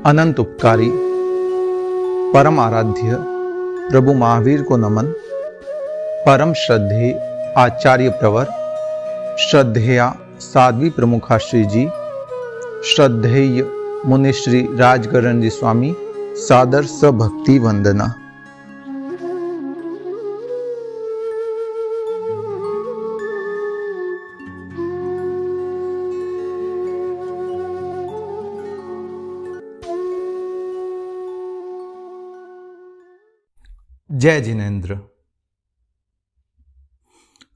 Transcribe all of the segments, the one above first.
अनंत उपकारी परम आराध्य प्रभु महावीर को नमन। परम श्रद्धेय आचार्य प्रवर, श्रद्धेया साध्वी प्रमुखा श्री जी, श्रद्धेय मुनिश्री राजगरण जी स्वामी, सादर सभक्ति वंदना। जय जिनेन्द्र।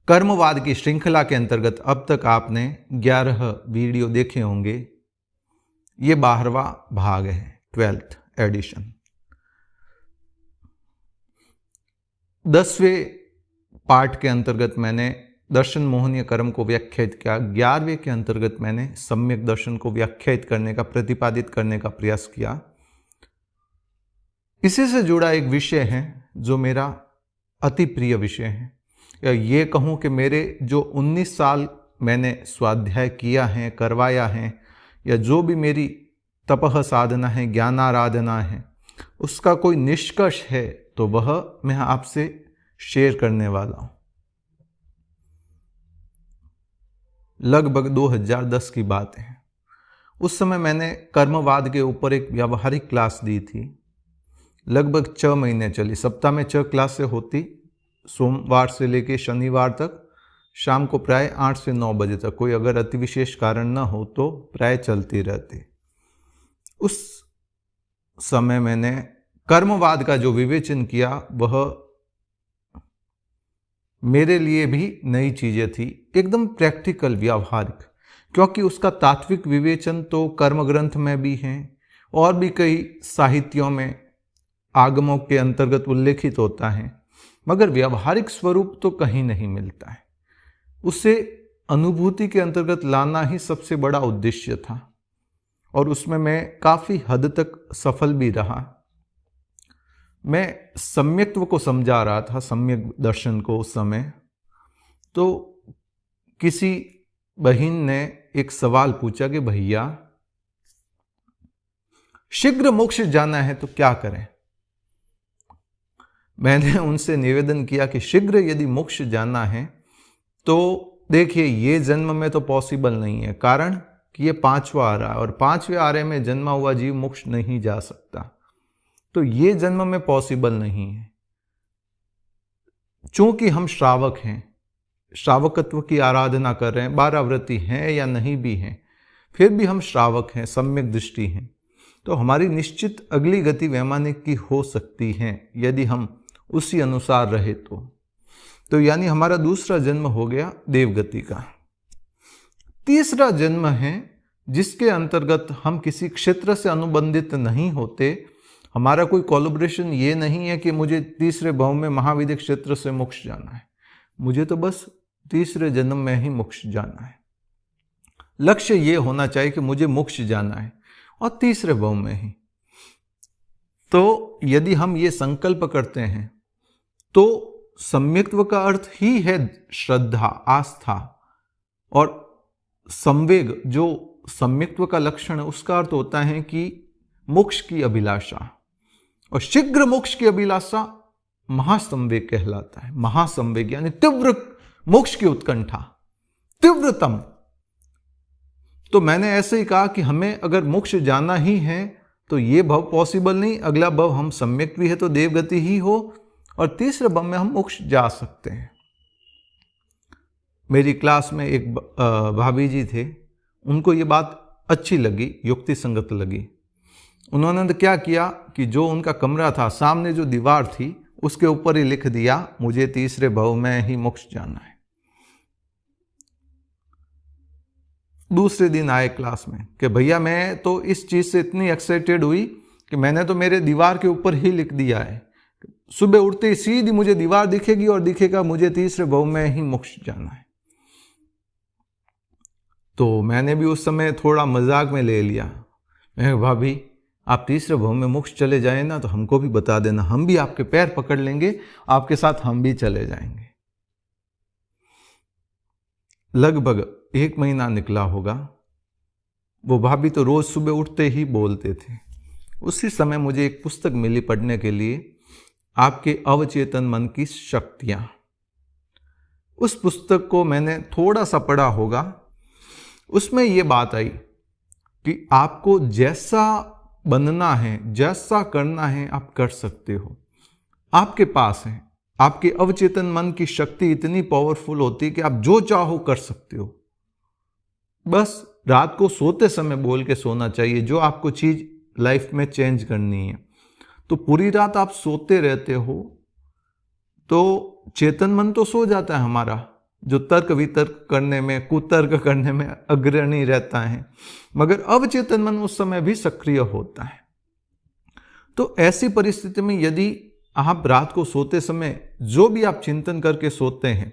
कर्मवाद की श्रृंखला के अंतर्गत अब तक आपने 11 वीडियो देखे होंगे। ये 12वां भाग है, 12th एडिशन। 10वें पार्ट के अंतर्गत मैंने दर्शन मोहनीय कर्म को व्याख्यायित किया। 11वें के अंतर्गत मैंने सम्यक दर्शन को व्याख्यायित करने का, प्रतिपादित करने का प्रयास किया। इसी से जुड़ा एक विषय है जो मेरा अति प्रिय विषय है, या ये कहूँ कि मेरे जो 19 साल मैंने स्वाध्याय किया है, करवाया है, या जो भी मेरी तपह साधना है, ज्ञानाराधना है, उसका कोई निष्कर्ष है तो वह मैं आपसे शेयर करने वाला हूँ। लगभग 2010 की बात है। उस समय मैंने कर्मवाद के ऊपर एक व्यावहारिक क्लास दी थी। लगभग 6 महीने चली। सप्ताह में 6 क्लासें होती, सोमवार से लेकर शनिवार तक, शाम को प्राय 8 से 9 बजे तक। कोई अगर अति विशेष कारण न हो तो प्राय चलती रहती। उस समय मैंने कर्मवाद का जो विवेचन किया वह मेरे लिए भी नई चीजें थी, एकदम प्रैक्टिकल, व्यावहारिक, क्योंकि उसका तात्विक विवेचन तो कर्म ग्रंथ में भी है और भी कई साहित्यों में आगमों के अंतर्गत उल्लेखित होता है, मगर व्यावहारिक स्वरूप तो कहीं नहीं मिलता है। उसे अनुभूति के अंतर्गत लाना ही सबसे बड़ा उद्देश्य था, और उसमें मैं काफी हद तक सफल भी रहा। मैं सम्यक्त्व को समझा रहा था, सम्यक दर्शन को। उस समय तो किसी बहन ने एक सवाल पूछा कि भैया, शीघ्र मोक्ष जाना है तो क्या करें। मैंने उनसे निवेदन किया कि शीघ्र यदि मोक्ष जाना है तो देखिए, ये जन्म में तो पॉसिबल नहीं है, कारण कि ये 5वां आ रहा है, और 5वें आरे में जन्मा हुआ जीव मोक्ष नहीं जा सकता। तो ये जन्म में पॉसिबल नहीं है। चूंकि हम श्रावक हैं, श्रावकत्व की आराधना कर रहे हैं, 12 व्रती हैं या नहीं भी हैं, फिर भी हम श्रावक हैं, सम्यक दृष्टि हैं, तो हमारी निश्चित अगली गति वैमानिक की हो सकती है यदि हम उसी अनुसार रहे तो यानी हमारा दूसरा जन्म हो गया देवगति का। तीसरा जन्म है जिसके अंतर्गत हम किसी क्षेत्र से अनुबंधित नहीं होते। हमारा कोई कोलैबोरेशन ये नहीं है कि मुझे तीसरे भाव में महाविद्य क्षेत्र से मोक्ष जाना है, मुझे तो बस तीसरे जन्म में ही मोक्ष जाना है। लक्ष्य ये होना चाहिए कि मुझे मोक्ष जाना है और तीसरे भाव में ही। तो यदि हम ये संकल्प करते हैं तो सम्यक्त्व का अर्थ ही है श्रद्धा, आस्था और संवेग। जो सम्यक्त्व का लक्षण है उसका अर्थ होता है कि मोक्ष की अभिलाषा, और शीघ्र मोक्ष की अभिलाषा महासंवेग कहलाता है। महासंवेग यानी तीव्र मोक्ष की उत्कंठा, तीव्रतम। तो मैंने ऐसे ही कहा कि हमें अगर मोक्ष जाना ही है तो ये भव पॉसिबल नहीं, अगला भव हम सम्यक भी है तो देवगति ही हो, और तीसरे भव में हम मोक्ष जा सकते हैं। मेरी क्लास में एक भाभी जी थे, उनको ये बात अच्छी लगी, युक्ति संगत लगी। उन्होंने तो क्या किया कि जो उनका कमरा था, सामने जो दीवार थी, उसके ऊपर ही लिख दिया, मुझे तीसरे भव में ही मोक्ष जाना है। दूसरे दिन आए क्लास में कि भैया, मैं तो इस चीज से इतनी एक्साइटेड हुई कि मैंने तो मेरे दीवार के ऊपर ही लिख दिया है, सुबह उठते ही सीधी मुझे दीवार दिखेगी और दिखेगा मुझे तीसरे भव में ही मोक्ष जाना है। तो मैंने भी उस समय थोड़ा मजाक में ले लिया। मैं, भाभी, आप तीसरे भव में मोक्ष चले जाए ना तो हमको भी बता देना, हम भी आपके पैर पकड़ लेंगे, आपके साथ हम भी चले जाएंगे। लगभग 1 महीना निकला होगा। वो भाभी तो रोज सुबह उठते ही बोलते थे उसी समय मुझे एक पुस्तक मिली पढ़ने के लिए, आपके अवचेतन मन की शक्तियां। उस पुस्तक को मैंने थोड़ा सा पढ़ा होगा। उसमें ये बात आई कि आपको जैसा बनना है, जैसा करना है, आप कर सकते हो, आपके पास है। आपके अवचेतन मन की शक्ति इतनी पावरफुल होती है कि आप जो चाहो कर सकते हो। बस रात को सोते समय बोल के सोना चाहिए जो आपको चीज लाइफ में चेंज करनी है। तो पूरी रात आप सोते रहते हो तो चेतन मन तो सो जाता है हमारा, जो तर्क वितर्क करने में, कुतर्क करने में अग्रणी रहता है, मगर अवचेतन मन उस समय भी सक्रिय होता है। तो ऐसी परिस्थिति में यदि आप रात को सोते समय जो भी आप चिंतन करके सोते हैं,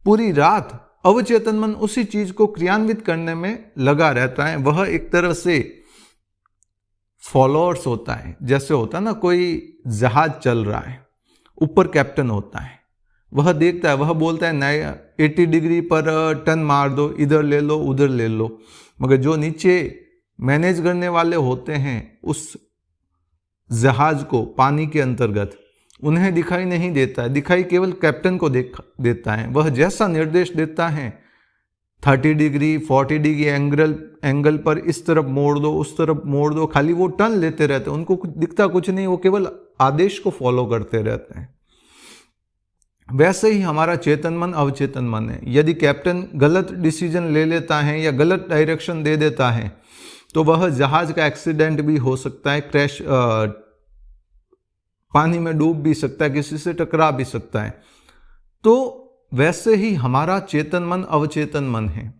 पूरी रात अवचेतन मन उसी चीज को क्रियान्वित करने में लगा रहता है। वह एक तरह से फॉलोअर्स होता है। जैसे होता है ना, कोई जहाज चल रहा है, ऊपर कैप्टन होता है, वह देखता है, वह बोलता है नए 80 डिग्री पर टर्न मार दो, इधर ले लो उधर ले लो, मगर जो नीचे मैनेज करने वाले होते हैं उस जहाज को पानी के अंतर्गत, उन्हें दिखाई नहीं देता है, दिखाई केवल कैप्टन को देता है। वह जैसा निर्देश देता है 30 डिग्री 40 डिग्री एंगल पर इस तरफ मोड़ दो, उस तरफ मोड़ दो, खाली वो टर्न लेते रहते हैं, उनको कुछ दिखता कुछ नहीं, वो केवल आदेश को फॉलो करते रहते हैं। वैसे ही हमारा चेतन मन अवचेतन मन है। यदि कैप्टन गलत डिसीजन ले लेता है या गलत डायरेक्शन दे देता है तो वह जहाज का एक्सीडेंट भी हो सकता है, क्रैश, पानी में डूब भी सकता है, किसी से टकरा भी सकता है। तो वैसे ही हमारा चेतन मन अवचेतन मन है।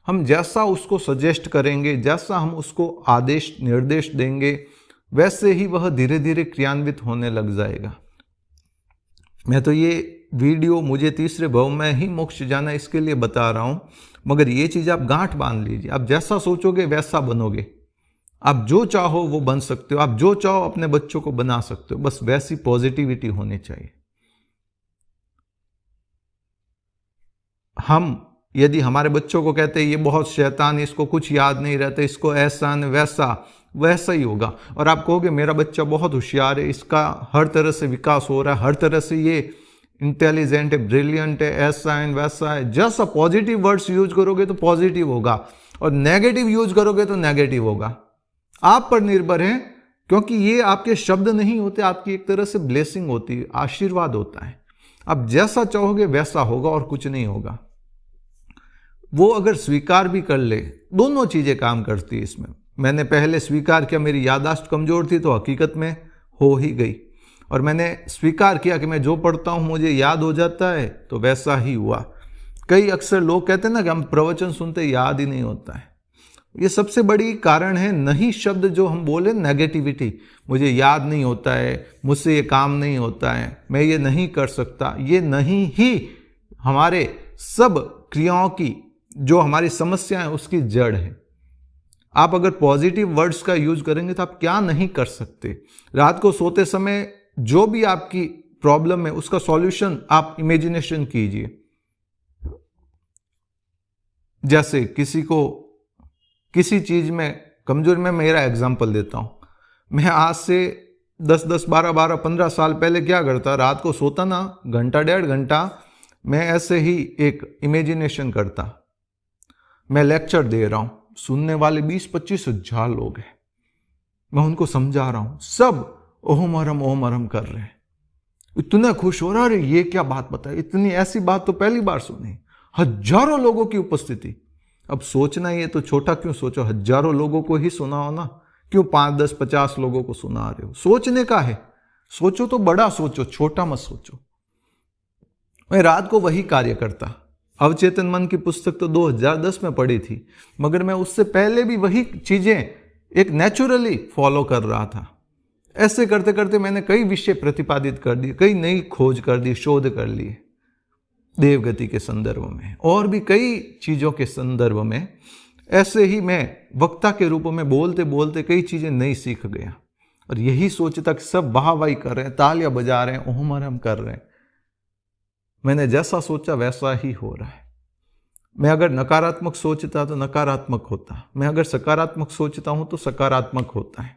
हम जैसा उसको सजेस्ट करेंगे, जैसा हम उसको आदेश निर्देश देंगे, वैसे ही वह धीरे धीरे क्रियान्वित होने लग जाएगा। मैं तो ये वीडियो मुझे तीसरे भव में ही मोक्ष जाना इसके लिए बता रहा हूं, मगर ये चीज आप गांठ बांध लीजिए। आप जैसा सोचोगे वैसा बनोगे। आप जो चाहो वो बन सकते हो, आप जो चाहो अपने बच्चों को बना सकते हो, बस वैसी पॉजिटिविटी होनी चाहिए। हम यदि हमारे बच्चों को कहते हैं ये बहुत शैतान, इसको कुछ याद नहीं रहता, इसको ऐसा न वैसा ही होगा, और आप कहोगे मेरा बच्चा बहुत होशियार है, इसका हर तरह से विकास हो रहा है, हर तरह से ये इंटेलिजेंट है, ब्रिलियंट है, ऐसा है वैसा है, जैसा पॉजिटिव वर्ड्स यूज करोगे तो पॉजिटिव होगा, और नेगेटिव यूज करोगे तो नेगेटिव होगा। आप पर निर्भर है, क्योंकि ये आपके शब्द नहीं होते, आपकी एक तरह से ब्लेसिंग होती है, आशीर्वाद होता है। आप जैसा चाहोगे वैसा होगा और कुछ नहीं होगा। वो अगर स्वीकार भी कर ले, दोनों चीजें काम करती है इसमें। मैंने पहले स्वीकार किया मेरी याददाश्त कमजोर थी तो हकीकत में हो ही गई, और मैंने स्वीकार किया कि मैं जो पढ़ता हूं मुझे याद हो जाता है तो वैसा ही हुआ। कई अक्सर लोग कहते हैं ना कि हम प्रवचन सुनते याद ही नहीं होता है। ये सबसे बड़ी कारण है नहीं शब्द जो हम बोले नेगेटिविटी, मुझे याद नहीं होता है, मुझसे ये काम नहीं होता है, मैं ये नहीं कर सकता। ये नहीं ही हमारे सब क्रियाओं की, जो हमारी समस्या है उसकी जड़ है। आप अगर पॉजिटिव वर्ड्स का यूज करेंगे तो आप क्या नहीं कर सकते। रात को सोते समय जो भी आपकी प्रॉब्लम है उसका सॉल्यूशन आप इमेजिनेशन कीजिए। जैसे किसी को किसी चीज में कमजोरी में, मेरा एग्जांपल देता हूं। मैं आज से 10-10, 12-12, 15 साल पहले क्या करता, रात को सोता ना, घंटा 1.5 घंटा मैं ऐसे ही एक इमेजिनेशन करता। मैं लेक्चर दे रहा हूं, सुनने वाले 20-25 हजार लोग हैं, मैं उनको समझा रहा हूं, सब ओम अरम कर रहे हैं। इतना खुश हो रहा, अरे ये क्या बात बताई, इतनी ऐसी बात तो पहली बार सुनी। हजारों लोगों की उपस्थिति। अब सोचना ही है तो छोटा क्यों सोचो, हजारों लोगों को ही सुनाओ ना, क्यों 5, 10, 50 लोगों को सुना रहे हो। सोचने का है, सोचो तो बड़ा सोचो, छोटा मत सोचो। मैं रात को वही कार्य करता। अवचेतन मन की पुस्तक तो 2010 में पढ़ी थी, मगर मैं उससे पहले भी वही चीजें एक नेचुरली फॉलो कर रहा था। ऐसे करते करते मैंने कई विषय प्रतिपादित कर दिए, कई नई खोज कर दी, शोध कर लिए देवगति के संदर्भ में, और भी कई चीजों के संदर्भ में। ऐसे ही मैं वक्ता के रूप में बोलते बोलते कई चीजें नई सीख गया, और यही सोचता कि सब वाहवाही कर रहे हैं, तालियां बजा रहे हैं, ओम अरम कर रहे हैं। मैंने जैसा सोचा वैसा ही हो रहा है। मैं अगर नकारात्मक सोचता तो नकारात्मक होता, मैं अगर सकारात्मक सोचता हूं तो सकारात्मक होता है।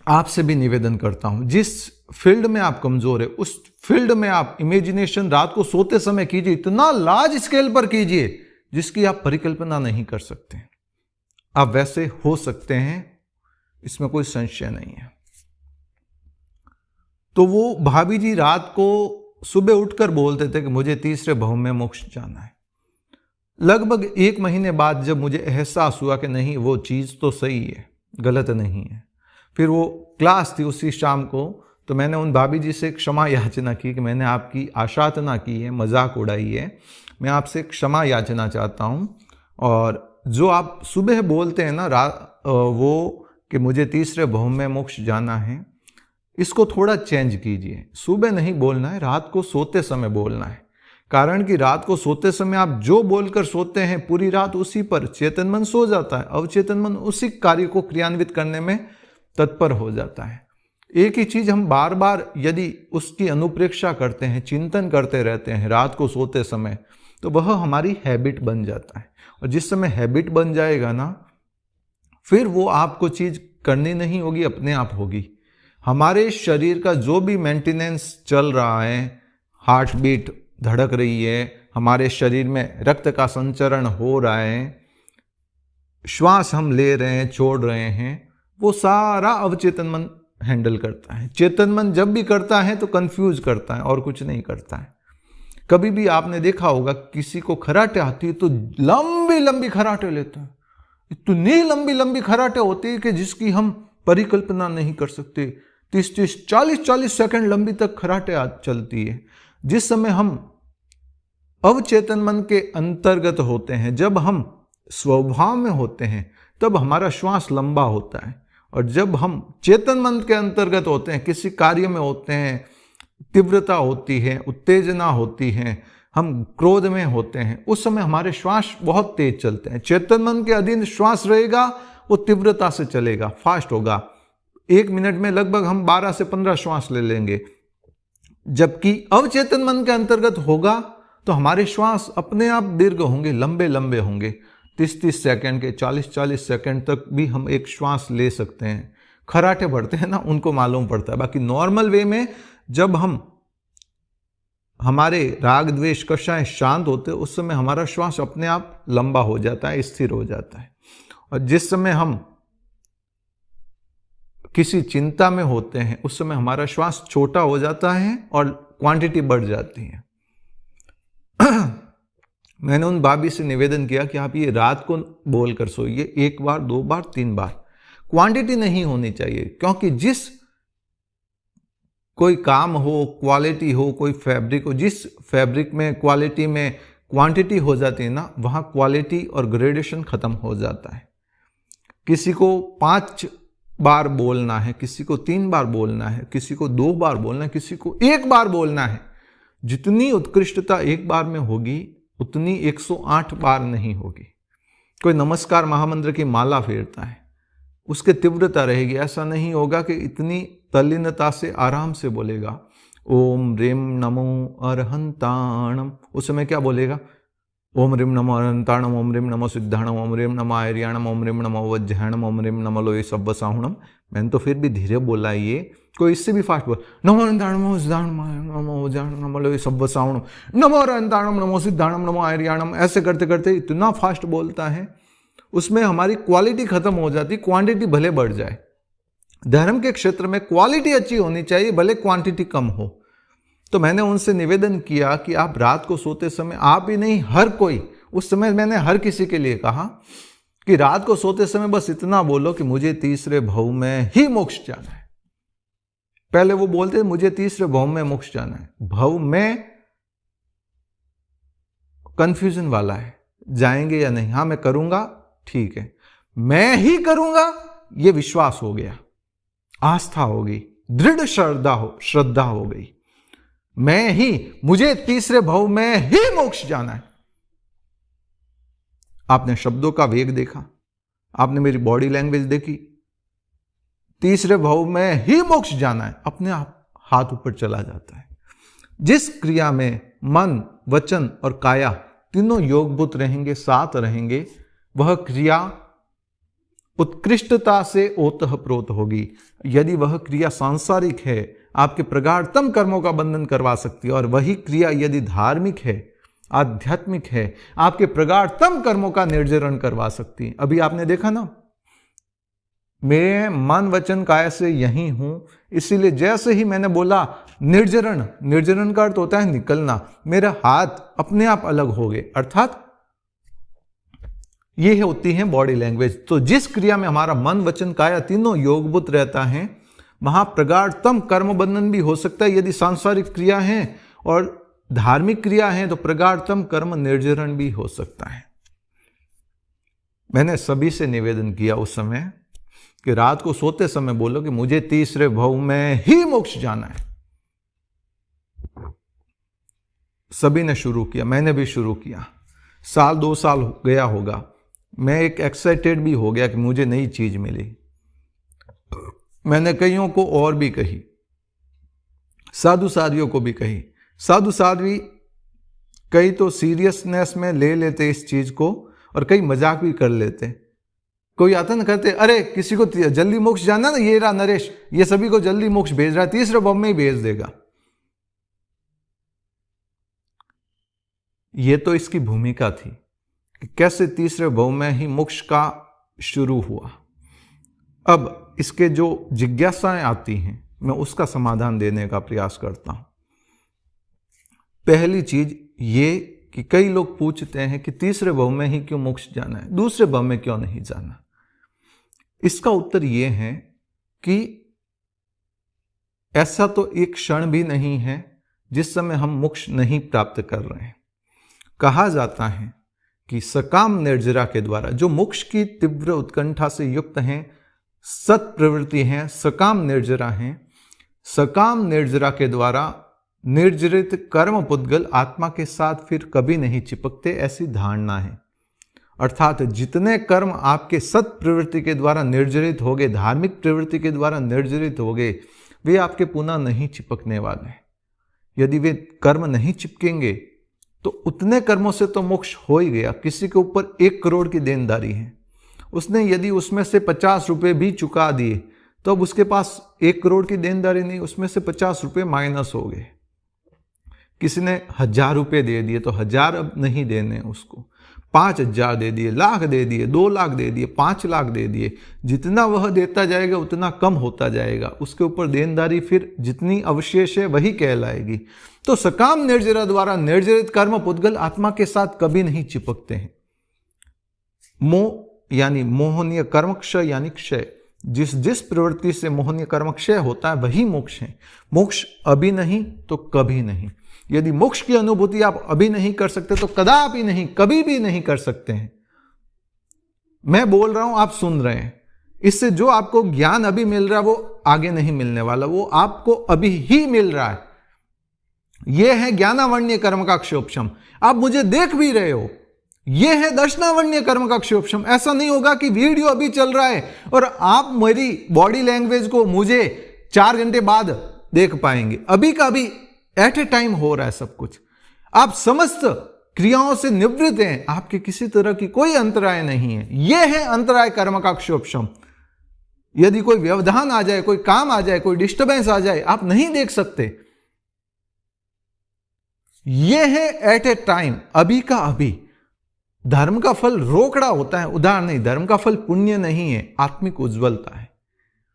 आपसे भी निवेदन करता हूं, जिस फील्ड में आप कमजोर है उस फील्ड में आप इमेजिनेशन रात को सोते समय कीजिए, इतना लार्ज स्केल पर कीजिए जिसकी आप परिकल्पना नहीं कर सकते। आप वैसे हो सकते हैं, इसमें कोई संशय नहीं है। तो वो भाभी जी रात को सुबह उठकर बोलते थे कि मुझे तीसरे भव में मोक्ष जाना है। लगभग 1 महीने बाद जब मुझे एहसास हुआ कि नहीं, वो चीज तो सही है, गलत नहीं है, फिर वो क्लास थी उसी शाम को, तो मैंने उन भाभी जी से क्षमा याचना की कि मैंने आपकी आशातना की है, मजाक उड़ाई है, मैं आपसे क्षमा याचना चाहता हूं। और जो आप सुबह बोलते हैं ना वो कि मुझे तीसरे भव में मोक्ष जाना है, इसको थोड़ा चेंज कीजिए। सुबह नहीं बोलना है, रात को सोते समय बोलना है। कारण कि रात को सोते समय आप जो बोलकर सोते हैं पूरी रात उसी पर चेतन मन सो जाता है, अवचेतन मन उसी कार्य को क्रियान्वित करने में तत्पर हो जाता है। एक ही चीज हम बार बार यदि उसकी अनुप्रेक्षा करते हैं, चिंतन करते रहते हैं रात को सोते समय, तो वह हमारी हैबिट बन जाता है। और जिस समय हैबिट बन जाएगा ना, फिर वो आपको चीज करनी नहीं होगी, अपने आप होगी। हमारे शरीर का जो भी मेंटेनेंस चल रहा है, हार्ट बीट धड़क रही है, हमारे शरीर में रक्त का संचरण हो रहा है, श्वास हम ले रहे हैं, छोड़ रहे हैं, वो सारा अवचेतन मन हैंडल करता है। चेतन मन जब भी करता है तो कंफ्यूज करता है और कुछ नहीं करता है। कभी भी आपने देखा होगा किसी को खराटे आती है तो लंबी लंबी खराटे लेता है, इतनी लंबी लंबी खराटे होती है कि जिसकी हम परिकल्पना नहीं कर सकते। 30-30, 40-40 सेकंड लंबी तक खराटे चलती है। जिस समय हम अवचेतन मन के अंतर्गत होते हैं, जब हम स्वभाव में होते हैं, तब हमारा श्वास लंबा होता है। और जब हम चेतन मन के अंतर्गत होते हैं, किसी कार्य में होते हैं, तीव्रता होती है, उत्तेजना होती है, हम क्रोध में होते हैं, उस समय हमारे श्वास बहुत तेज चलते हैं। चेतन मन के अधीन श्वास रहेगा, वो तीव्रता से चलेगा, फास्ट होगा। 1 मिनट में लगभग हम 12 से 15 श्वास ले लेंगे। जबकि अवचेतन मन के अंतर्गत होगा तो हमारे श्वास अपने आप दीर्घ होंगे, लंबे लंबे होंगे। 30-30 सेकंड के, 40-40 सेकंड तक भी हम एक श्वास ले सकते हैं। खराटे बढ़ते हैं ना, उनको मालूम पड़ता है। बाकी नॉर्मल वे में जब हमारे राग द्वेष कषाय शांत होते हैं, उस समय हमारा श्वास अपने आप लंबा हो जाता है, स्थिर हो जाता है। और जिस समय हम किसी चिंता में होते हैं, उस समय हमारा श्वास छोटा हो जाता है और क्वांटिटी बढ़ जाती है। मैंने उन भाभी से निवेदन किया कि आप ये रात को बोलकर सोइए, 1 बार, 2 बार, 3 बार। क्वांटिटी नहीं होनी चाहिए, क्योंकि जिस कोई काम हो, क्वालिटी हो, कोई फैब्रिक हो, जिस फैब्रिक में क्वालिटी में क्वांटिटी हो जाती है ना, वहां क्वालिटी और ग्रेडेशन खत्म हो जाता है। किसी को 5 बार बोलना है, किसी को 3 बार बोलना है, किसी को 2 बार बोलना है, किसी को 1 बार बोलना है। जितनी उत्कृष्टता 1 बार में होगी, उतनी 108 बार नहीं होगी। कोई नमस्कार महामंत्र की माला फेरता है, उसकी तीव्रता रहेगी। ऐसा नहीं होगा कि इतनी तल्लीनता से आराम से बोलेगा ओम ह्रीम नमो अरहंताणम। उस समय क्या बोलेगा? ओम ह्रीम नमो अरहंताणम, ओम ह्रीम नमो सिद्धाणम, ओम ह्रीम नमो आर्याणम, ओम ह्रीम नमो वज्रहणम, ओम ह्रीम नमो लोये सब्बसाहुणम। मैंने तो फिर भी धीरे बोला ये, कोई इससे भी फास्ट बोल, नमो अरहंताणम नमो सिद्धाणम नमो वज्रहणम नमो लोये सब्बसाहुणम, नमो अरहंताणम नमो सिद्धाणम नमो आर्याणम। ऐसे करते करते इतना फास्ट बोलता है, उसमें हमारी क्वालिटी खत्म हो जाती, क्वांटिटी भले बढ़ जाए। धर्म के क्षेत्र में क्वालिटी अच्छी होनी चाहिए, भले क्वांटिटी कम हो। तो मैंने उनसे निवेदन किया कि आप रात को सोते समय, आप ही नहीं हर कोई, उस समय मैंने हर किसी के लिए कहा कि रात को सोते समय बस इतना बोलो कि मुझे तीसरे भव में ही मोक्ष जाना है। पहले वो बोलते थे मुझे तीसरे भव में मोक्ष जाना है। भव में कंफ्यूजन वाला है, जाएंगे या नहीं। हाँ मैं करूंगा, ठीक है, मैं ही करूंगा, ये विश्वास हो गया, आस्था हो गई, दृढ़ श्रद्धा हो गई। मैं ही, मुझे तीसरे भव में ही मोक्ष जाना है। आपने शब्दों का वेग देखा, आपने मेरी बॉडी लैंग्वेज देखी, तीसरे भव में ही मोक्ष जाना है, अपने आप हाथ ऊपर चला जाता है। जिस क्रिया में मन, वचन और काया तीनों योगभूत रहेंगे, साथ रहेंगे, वह क्रिया उत्कृष्टता से ओतः प्रोत होगी। यदि वह क्रिया सांसारिक है, आपके प्रगाढ़तम कर्मों का बंधन करवा सकती है, और वही क्रिया यदि धार्मिक है, आध्यात्मिक है, आपके प्रगाढ़तम कर्मों का निर्जरण करवा सकती है। अभी आपने देखा ना, मैं मन वचन काया से यही हूं, इसीलिए जैसे ही मैंने बोला निर्जरण, निर्जरण का अर्थ होता है निकलना, मेरे हाथ अपने आप अलग हो गए, अर्थात ये होती है बॉडी लैंग्वेज। तो जिस क्रिया में हमारा मन वचन काया तीनों योगभूत रहता है, वहां प्रगाढ़तम कर्म बंधन भी हो सकता है। यदि सांसारिक क्रिया है और धार्मिक क्रिया है तो प्रगाढ़तम कर्म निर्जरण भी हो सकता है। मैंने सभी से निवेदन किया उस समय कि रात को सोते समय बोलो कि मुझे तीसरे भव में ही मोक्ष जाना है। सभी ने शुरू किया, मैंने भी शुरू किया। साल 2 साल गया होगा, मैं एक एक्साइटेड भी हो गया कि मुझे नई चीज मिली। मैंने कईयों को और भी कही, साधु साध्वियों को भी कही। साधु साध्वी कई तो सीरियसनेस में ले लेते इस चीज को, और कई मजाक भी कर लेते। कोई आता ना, कहते अरे किसी को जल्दी मोक्ष जाना ना, ये रहा नरेश, ये सभी को जल्दी मोक्ष भेज रहा है, तीसरे भव में ही भेज देगा। ये तो इसकी भूमिका थी कि कैसे तीसरे भव में ही मोक्ष का शुरू हुआ। अब इसके जो जिज्ञासाएं आती हैं, मैं उसका समाधान देने का प्रयास करता हूं। पहली चीज ये कि कई लोग पूछते हैं कि तीसरे भव में ही क्यों मोक्ष जाना है, दूसरे भव में क्यों नहीं जाना। इसका उत्तर ये है कि ऐसा तो एक क्षण भी नहीं है जिस समय हम मोक्ष नहीं प्राप्त कर रहे हैं। कहा जाता है कि सकाम निर्जरा के द्वारा जो मोक्ष की तीव्र उत्कंठा से युक्त हैं, सत प्रवृत्ति हैं, सकाम निर्जरा हैं, सकाम निर्जरा के द्वारा निर्जरित कर्म पुद्गल आत्मा के साथ फिर कभी नहीं चिपकते, ऐसी धारणा है। अर्थात जितने कर्म आपके सत प्रवृत्ति के द्वारा निर्जरित हो गए, धार्मिक प्रवृत्ति के द्वारा निर्जरित हो गए, वे आपके पुनः नहीं चिपकने वाले हैं। यदि वे कर्म नहीं चिपकेंगे तो उतने कर्मों से तो मोक्ष हो ही गया। किसी के ऊपर 1 करोड़ की देनदारी है, उसने यदि उसमें से 50 रुपए भी चुका दिए तो अब उसके पास 1 करोड़ की देनदारी नहीं, उसमें से 50 रुपए माइनस हो गए। किसी ने 1000 रुपए दे दिए तो 1000 अब नहीं देने उसको, 5000 दे दिए, लाख दे दिए, 2 लाख दे दिए, 5 लाख दे दिए। जितना वह देता जाएगा उतना कम होता जाएगा, उसके ऊपर देनदारी फिर जितनी अवशेष है वही कहलाएगी। तो सकाम निर्जरा द्वारा निर्जरित कर्म पुद्गल आत्मा के साथ कभी नहीं चिपकते हैं। मोह यानी मोहनीय कर्मक्षय यानी क्षय, जिस प्रवृत्ति से मोहनीय कर्मक्षय होता है वही मोक्ष है। मोक्ष अभी नहीं तो कभी नहीं। यदि मोक्ष की अनुभूति आप अभी नहीं कर सकते तो कदापि नहीं, कभी भी नहीं कर सकते हैं। मैं बोल रहा हूं, आप सुन रहे हैं, इससे जो आपको ज्ञान अभी मिल रहा है वो आगे नहीं मिलने वाला, वो आपको अभी ही मिल रहा है। यह है ज्ञानावण्य कर्म का क्षोपशम। आप मुझे देख भी रहे हो, यह है दर्शनावण्य कर्म का क्षोपशम। ऐसा नहीं होगा कि वीडियो अभी चल रहा है और आप मेरी बॉडी लैंग्वेज को मुझे 4 घंटे बाद देख पाएंगे। अभी का अभी एट ए टाइम हो रहा है सब कुछ। आप समस्त क्रियाओं से निवृत्त हैं, आपके किसी तरह की कोई अंतराय नहीं है। यह है अंतराय कर्म का क्षोपशम। यदि कोई व्यवधान आ जाए, कोई काम आ जाए, कोई डिस्टर्बेंस आ जाए, आप नहीं देख सकते। यह है एट ए टाइम, अभी का अभी। धर्म का फल रोकड़ा होता है, उधार नहीं। धर्म का फल पुण्य नहीं है, आत्मिक उज्ज्वलता है।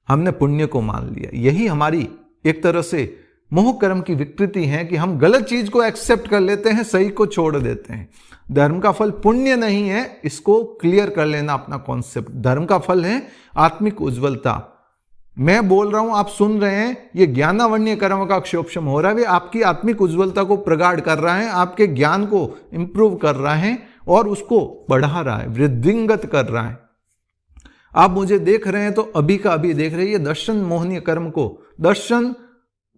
हमने पुण्य को मान लिया। यही हमारी एक तरह से मोह कर्म की विकृति है कि हम गलत चीज को एक्सेप्ट कर लेते हैं, सही को छोड़ देते हैं। धर्म का फल पुण्य नहीं है, इसको क्लियर कर लेना अपना कॉन्सेप्ट। धर्म का फल है आत्मिक उज्ज्वलता। मैं बोल रहा हूं, आप सुन रहे हैं, ये ज्ञानावण्य कर्म का क्षोपशम हो रहा है। वे आपकी आत्मिक उज्ज्वलता को प्रगाढ़ कर रहा है, आपके ज्ञान को इंप्रूव कर रहा है और उसको बढ़ा रहा है, वृद्धिंगत कर रहा है। आप मुझे देख रहे हैं तो अभी का अभी देख रहे हैं। ये दर्शन मोहनीय कर्म को,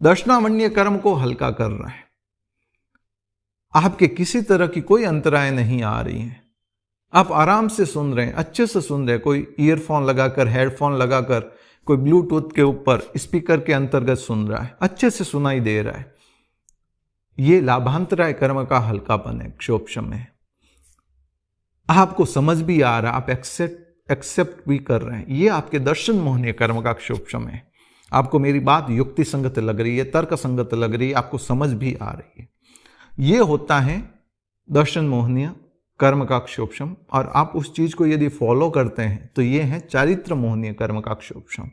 दर्शनावण्य कर्म को हल्का कर रहा है। आपके किसी तरह की कोई अंतराय नहीं आ रही है। आप आराम से सुन रहे हैं, अच्छे से सुन रहे हैं। कोई ईयरफोन लगाकर, हेडफोन लगाकर, कोई ब्लूटूथ के ऊपर स्पीकर के अंतर्गत सुन रहा है, अच्छे से सुनाई दे रहा है। ये लाभांतराय कर्म का हल्कापन है, क्षोपशम है। आपको समझ भी आ रहा, आप एक्सेप्ट भी कर रहे हैं। ये आपके दर्शन मोहनीय कर्म का क्षोभशम है। आपको मेरी बात युक्ति संगत लग रही है, तर्क संगत लग रही है, आपको समझ भी आ रही है। ये होता है दर्शन मोहनीय कर्म का क्षोभशम। और आप उस चीज को यदि फॉलो करते हैं तो ये है चारित्र मोहनीय कर्म का क्षोभशम।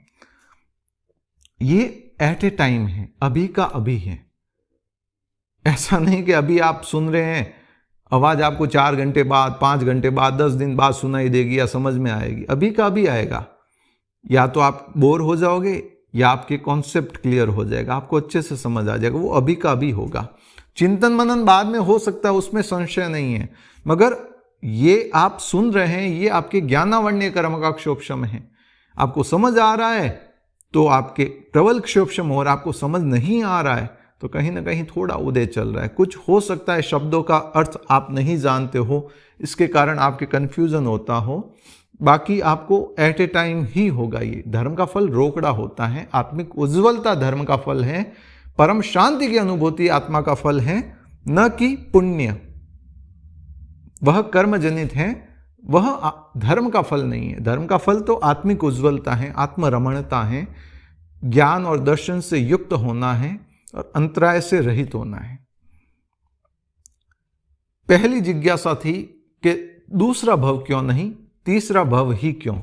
ये एट ए टाइम है, अभी का अभी है। ऐसा नहीं कि अभी आप सुन रहे हैं, आवाज आपको 4 घंटे बाद, 5 घंटे बाद, 10 दिन बाद सुनाई देगी या समझ में आएगी। अभी का अभी आएगा। या तो आप बोर हो जाओगे या आपके कॉन्सेप्ट क्लियर हो जाएगा, आपको अच्छे से समझ आ जाएगा। वो अभी का अभी होगा। चिंतन मनन बाद में हो सकता है, उसमें संशय नहीं है, मगर ये आप सुन रहे हैं, ये आपके ज्ञानावण्य कर्म का क्षोभशम है। आपको समझ आ रहा है तो आपके प्रबल क्षोभशम हो रहा है। आपको समझ नहीं आ रहा है तो कहीं ना कहीं थोड़ा उदय चल रहा है। कुछ हो सकता है शब्दों का अर्थ आप नहीं जानते हो, इसके कारण आपके कंफ्यूजन होता हो। बाकी आपको एट ए टाइम ही होगा। ये धर्म का फल रोकड़ा होता है, आत्मिक उज्ज्वलता धर्म का फल है, परम शांति की अनुभूति आत्मा का फल है, न कि पुण्य। वह कर्म जनित है, वह धर्म का फल नहीं है। धर्म का फल तो आत्मिक उज्ज्वलता है, आत्मरमणता है, ज्ञान और दर्शन से युक्त होना है और अंतराय से रहित होना है। पहली जिज्ञासा थी कि दूसरा भव क्यों नहीं, तीसरा भव ही क्यों।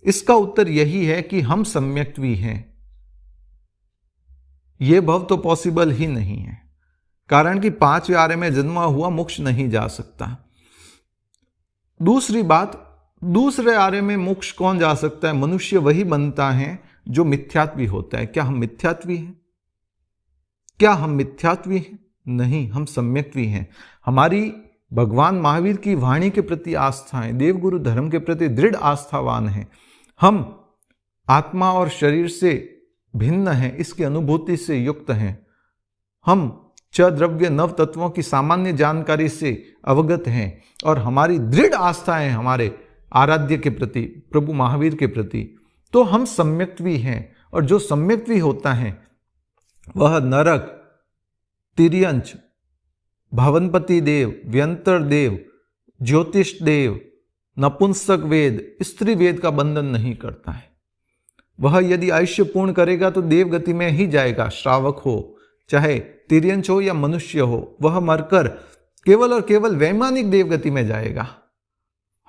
इसका उत्तर यही है कि हम सम्यक्त्वी हैं। यह भव तो पॉसिबल ही नहीं है, कारण कि 5वें आर्य में जन्मा हुआ मोक्ष नहीं जा सकता। दूसरी बात, दूसरे आर्य में मोक्ष कौन जा सकता है? मनुष्य वही बनता है जो मिथ्यात्वी होता है। क्या हम मिथ्यात्वी हैं? क्या हम मिथ्यात्वी हैं? नहीं, हम सम्यक्त्वी हैं। हमारी भगवान महावीर की वाणी के प्रति आस्था है, देवगुरु धर्म के प्रति दृढ़ आस्थावान है। हम आत्मा और शरीर से भिन्न हैं, इसकी अनुभूति से युक्त हैं। हम च द्रव्य नव तत्वों की सामान्य जानकारी से अवगत हैं और हमारी दृढ़ आस्था है हमारे आराध्य के प्रति, प्रभु महावीर के प्रति। तो हम सम्यक्त्वी हैं। और जो सम्यक्त्वी होता है वह नरक, तिर्यंच, भवनपति देव, व्यंतर देव, ज्योतिष देव, नपुंसक वेद, स्त्री वेद का बंधन नहीं करता है। वह यदि आयुष्य पूर्ण करेगा तो देवगति में ही जाएगा। श्रावक हो, चाहे तिर्यंच हो या मनुष्य हो, वह मरकर केवल और केवल वैमानिक देवगति में जाएगा।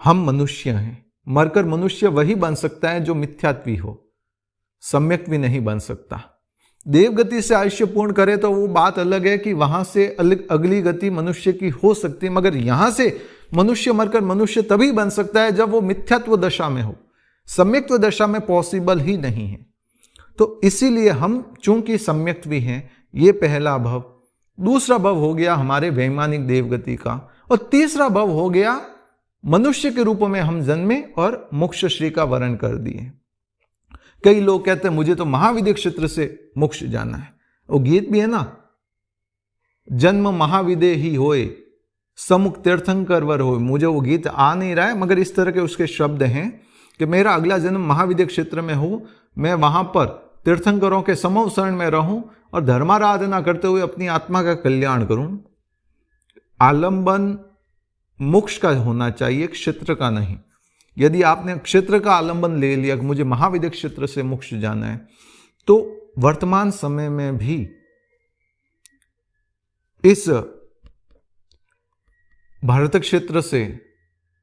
हम मनुष्य हैं। मरकर मनुष्य वही बन सकता है जो मिथ्यात्वी हो, सम्यक्त्वी नहीं बन सकता। देवगति से आयुष्य पूर्ण करे तो वो बात अलग है कि वहां से अगली गति मनुष्य की हो सकती है, मगर यहां से मनुष्य मरकर मनुष्य तभी बन सकता है जब वो मिथ्यात्व दशा में हो। सम्यक्त्व दशा में पॉसिबल ही नहीं है। तो इसीलिए हम चूंकि सम्यक्त्वी हैं, ये पहला भव। दूसरा भव हो गया हमारे वैमानिक देवगति का, और तीसरा भव हो गया मनुष्य के रूप में हम जन्मे और मोक्ष श्री का वर्ण कर दिए। कई लोग कहते हैं मुझे तो महाविद्य क्षेत्र से मोक्ष जाना है। वो गीत भी है ना, जन्म महाविद्य ही होए समुख तीर्थंकर वर होए। मुझे वो गीत आ नहीं रहा है, मगर इस तरह के उसके शब्द हैं कि मेरा अगला जन्म महाविद्य क्षेत्र में हो, मैं वहां पर तीर्थंकरों के समूह शरण में रहूं और धर्माराधना करते हुए अपनी आत्मा का कल्याण करूं। आलंबन मोक्ष का होना चाहिए, क्षेत्र का नहीं। यदि आपने क्षेत्र का आलंबन ले लिया कि मुझे महाविद्य क्षेत्र से मोक्ष जाना है, तो वर्तमान समय में भी इस भारत क्षेत्र से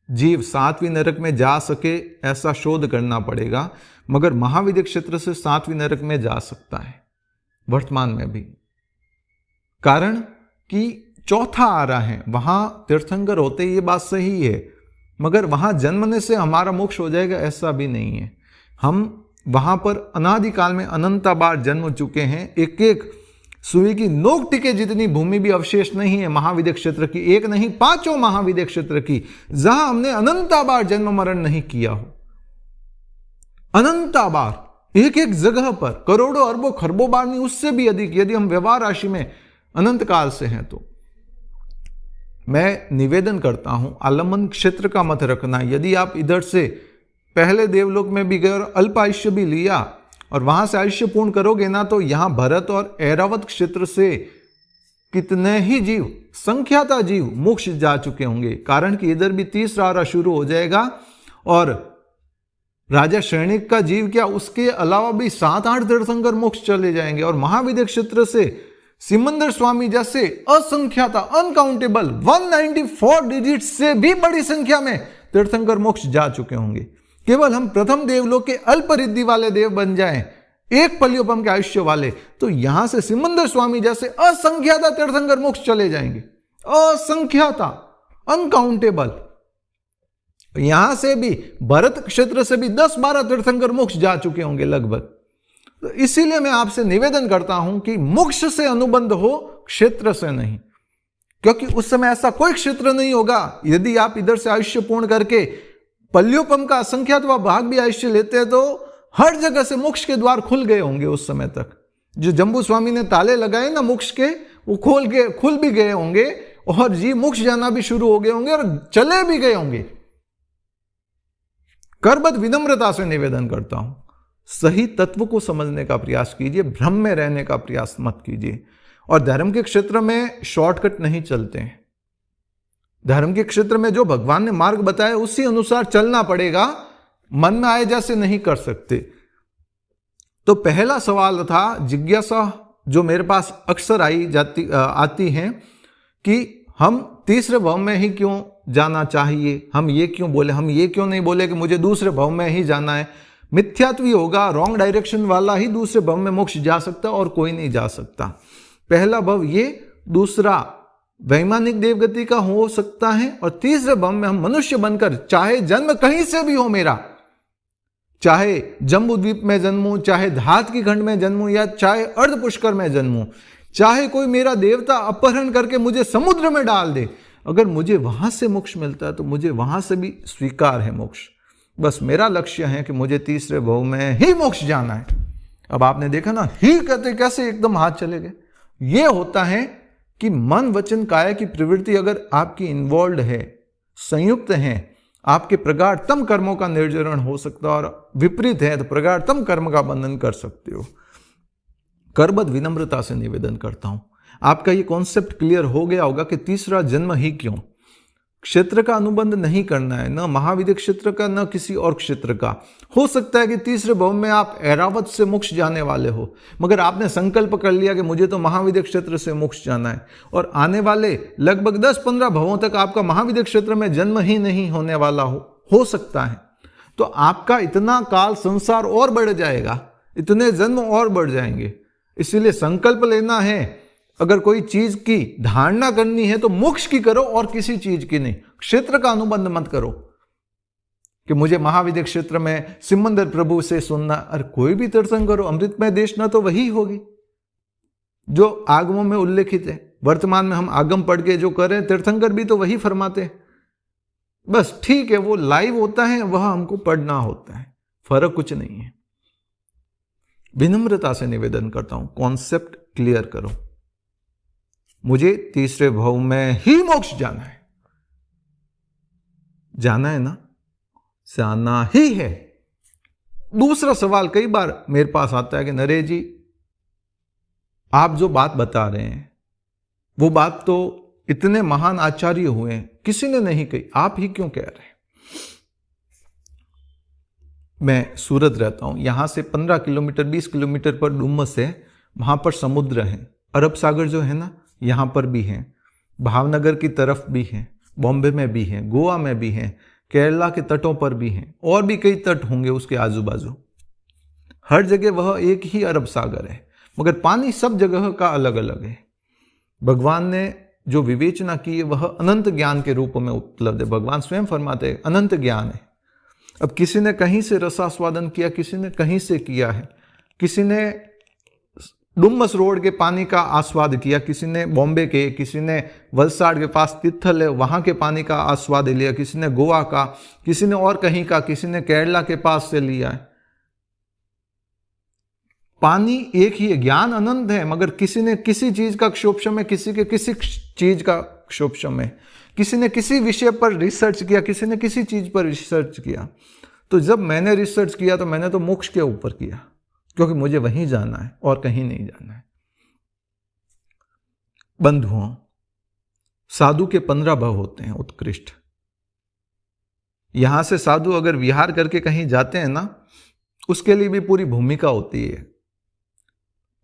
जीव 7वीं नरक में जा सके ऐसा शोध करना पड़ेगा, मगर महाविद्य क्षेत्र से 7वीं नरक में जा सकता है वर्तमान में भी। कारण कि चौथा आ रहा है, वहां तीर्थंकर होते, ये बात सही है, मगर वहां जन्मने से हमारा मोक्ष हो जाएगा ऐसा भी नहीं है। हम वहां पर अनादिकाल में अनंता बार जन्म चुके हैं। एक एक सुई की नोक टिके जितनी भूमि भी अवशेष नहीं है महाविद्य क्षेत्र की, एक नहीं 5 महाविद्य क्षेत्र की, जहां हमने अनंता बार जन्म मरण नहीं किया हो। अनंता बार, एक एक जगह पर करोड़ों अरबों खरबों बार नहीं, उससे भी अधिक, यदि हम व्यवहार राशि में अनंत काल से हैं तो। मैं निवेदन करता हूं, आलंबन क्षेत्र का मत रखना। यदि आप इधर से पहले देवलोक में भी गए और अल्प आयुष्य भी लिया और वहां से आयुष्य पूर्ण करोगे ना, तो यहां भरत और ऐरावत क्षेत्र से कितने ही जीव, संख्याता जीव मोक्ष जा चुके होंगे। कारण कि इधर भी तीसरा आरा शुरू हो जाएगा और राजा श्रेणिक का जीव क्या, उसके अलावा भी 7-8 तीर्थंकर मोक्ष चले जाएंगे। और महाविद्य क्षेत्र से सिमंदर स्वामी जैसे असंख्यात अनकाउंटेबल 194 डिजिट से भी बड़ी संख्या में तीर्थंकर मोक्ष जा चुके होंगे। केवल हम प्रथम देवलोक के अल्प रिद्धि वाले देव बन जाएं, एक पल्योपम के आयुष्य वाले, तो यहां से सिमंदर स्वामी जैसे असंख्यात तीर्थंकर मोक्ष चले जाएंगे, असंख्यात अनकाउंटेबल। यहां से भी भरत क्षेत्र से भी 10-12 तीर्थंकर मोक्ष जा चुके होंगे लगभग। तो इसीलिए मैं आपसे निवेदन करता हूं कि मोक्ष से अनुबंध हो, क्षेत्र से नहीं, क्योंकि उस समय ऐसा कोई क्षेत्र नहीं होगा। यदि आप इधर से आयुष्य पूर्ण करके पल्योपम का असंख्यातवा भाग भी आयुष्य लेते हैं तो हर जगह से मोक्ष के द्वार खुल गए होंगे उस समय तक। जो जम्बू स्वामी ने ताले लगाए ना मोक्ष के, वो खुल भी गए होंगे और जी मोक्ष जाना भी शुरू हो गए होंगे और चले भी गए होंगे। करबद्ध विनम्रता से निवेदन करता हूं, सही तत्व को समझने का प्रयास कीजिए, भ्रम में रहने का प्रयास मत कीजिए। और धर्म के क्षेत्र में शॉर्टकट नहीं चलते हैं। धर्म के क्षेत्र में जो भगवान ने मार्ग बताया उसी अनुसार चलना पड़ेगा, मन में आए जैसे नहीं कर सकते। तो पहला सवाल था, जिज्ञासा जो मेरे पास अक्सर आती है कि हम तीसरे भव में ही क्यों जाना चाहिए, हम ये क्यों बोले, हम ये क्यों नहीं बोले कि मुझे दूसरे भव में ही जाना है। मिथ्यात्वी होगा, रॉन्ग डायरेक्शन वाला ही दूसरे भव में मोक्ष जा सकता और कोई नहीं जा सकता। पहला भव ये, दूसरा वैमानिक देवगति का हो सकता है, और तीसरे भव में हम मनुष्य बनकर, चाहे जन्म कहीं से भी हो मेरा, चाहे जम्बू द्वीप में जन्मूं, चाहे धात की खंड में जन्मूं, या चाहे अर्ध पुष्कर में जन्मूं, चाहे कोई मेरा देवता अपहरण करके मुझे समुद्र में डाल दे, अगर मुझे वहां से मोक्ष मिलता है तो मुझे वहां से भी स्वीकार है मोक्ष। बस मेरा लक्ष्य है कि मुझे तीसरे भव में ही मोक्ष जाना है। अब आपने देखा ना, ही कहते कैसे एकदम हाथ चले गए। ये होता है कि मन वचन काया की प्रवृत्ति अगर आपकी इन्वॉल्व है, संयुक्त है, आपके प्रगाढ़तम कर्मों का निर्जरण हो सकता है, और विपरीत है तो प्रगाढ़तम कर्म का बंधन कर सकते हो। करबद्ध विनम्रता से निवेदन करता हूं, आपका ये कॉन्सेप्ट क्लियर हो गया होगा कि तीसरा जन्म ही क्यों। क्षेत्र का अनुबंध नहीं करना है, न महाविद्य क्षेत्र का न किसी और क्षेत्र का। हो सकता है कि तीसरे भव में आप ऐरावत से मोक्ष जाने वाले हो, मगर आपने संकल्प कर लिया कि मुझे तो महाविद्य क्षेत्र से मोक्ष जाना है, और आने वाले लगभग 10-15 भवों तक आपका महाविद्य क्षेत्र में जन्म ही नहीं होने वाला हो सकता है। तो आपका इतना काल संसार और बढ़ जाएगा, इतने जन्म और बढ़ जाएंगे। इसीलिए संकल्प लेना है, अगर कोई चीज की धारणा करनी है तो मोक्ष की करो और किसी चीज की नहीं। क्षेत्र का अनुबंध मत करो कि मुझे महाविद्य क्षेत्र में सिमंदर प्रभु से सुनना। अरे कोई भी तीर्थंकर करो, अमृतमय देशना तो वही होगी जो आगमों में उल्लेखित है। वर्तमान में हम आगम पढ़ के जो कर रहे हैं, तीर्थंकर भी तो वही फरमाते हैं। बस ठीक है, वो लाइव होता है, वह हमको पढ़ना होता है, फर्क कुछ नहीं है। विनम्रता से निवेदन करता हूं, कॉन्सेप्ट क्लियर करो। मुझे तीसरे भव में ही मोक्ष जाना है, जाना है ना, जाना ही है। दूसरा सवाल कई बार मेरे पास आता है कि नरेश जी, आप जो बात बता रहे हैं वो बात तो इतने महान आचार्य हुए हैं, किसी ने नहीं कही, आप ही क्यों कह रहे हैं। मैं सूरत रहता हूं, यहां से 15 किलोमीटर 20 किलोमीटर पर डुमस है, वहां पर समुद्र है। अरब सागर जो है ना, यहां पर भी है, भावनगर की तरफ भी है, बॉम्बे में भी है, गोवा में भी है, केरला के तटों पर भी है, और भी कई तट होंगे उसके आजू बाजू। हर जगह वह एक ही अरब सागर है, मगर पानी सब जगह का अलग अलग है। भगवान ने जो विवेचना की है वह अनंत ज्ञान के रूप में उपलब्ध है। भगवान स्वयं फरमाते हैं अनंत ज्ञान है। अब किसी ने कहीं से रसास्वादन किया, किसी ने कहीं से किया है, किसी ने डुमस रोड के पानी का आस्वाद किया, किसी ने बॉम्बे के, किसी ने वलसाड़ के पास तिथल है वहां के पानी का आस्वाद लिया, किसी ने गोवा का, किसी ने और कहीं का, किसी ने केरला के पास से लिया है। पानी एक ही है, ज्ञान अनंत है, मगर किसी ने किसी चीज का क्षोभशम है, किसी के किसी चीज का क्षोभशम है, किसी ने किसी विषय पर रिसर्च किया, किसी ने किसी चीज पर रिसर्च किया। तो जब मैंने रिसर्च किया तो मैंने तो मोक्ष के ऊपर किया, क्योंकि मुझे वहीं जाना है और कहीं नहीं जाना है। बंधुओं, साधु के 15 भव होते हैं उत्कृष्ट। यहां से साधु अगर विहार करके कहीं जाते हैं ना, उसके लिए भी पूरी भूमिका होती है।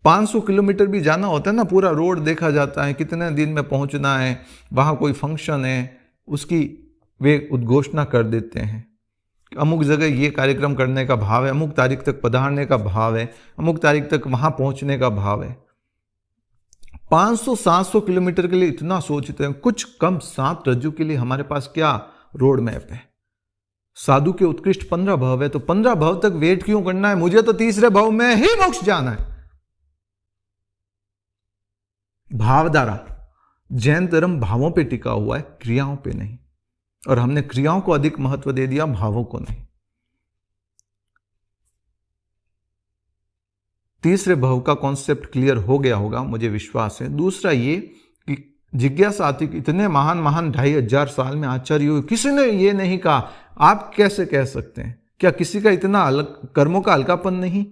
500 किलोमीटर भी जाना होता है ना, पूरा रोड देखा जाता है, कितने दिन में पहुंचना है, वहां कोई फंक्शन है, उसकी वे उद्घोषणा कर देते हैं। अमुक जगह ये कार्यक्रम करने का भाव है, अमुक तारीख तक पधारने का भाव है, अमुक तारीख तक वहां पहुंचने का भाव है। 500-700 किलोमीटर के लिए इतना सोचते हैं, कुछ कम 7 रज्जु के लिए हमारे पास क्या रोड मैप है। साधु के उत्कृष्ट 15 भव है, तो 15 भव तक वेट क्यों करना है? मुझे तो तीसरे भव में ही मोक्ष जाना है। भावधारा, जैन धर्म भावों पे टिका हुआ है, क्रियाओं पे नहीं, और हमने क्रियाओं को अधिक महत्व दे दिया, भावों को नहीं। तीसरे भव का कॉन्सेप्ट क्लियर हो गया होगा, मुझे विश्वास है। दूसरा ये कि जिज्ञासा आती कि इतने महान महान 2500 साल में आचार्य हुए, किसी ने ये नहीं कहा, आप कैसे कह सकते हैं? क्या किसी का इतना अलग कर्मों का हल्कापन नहीं?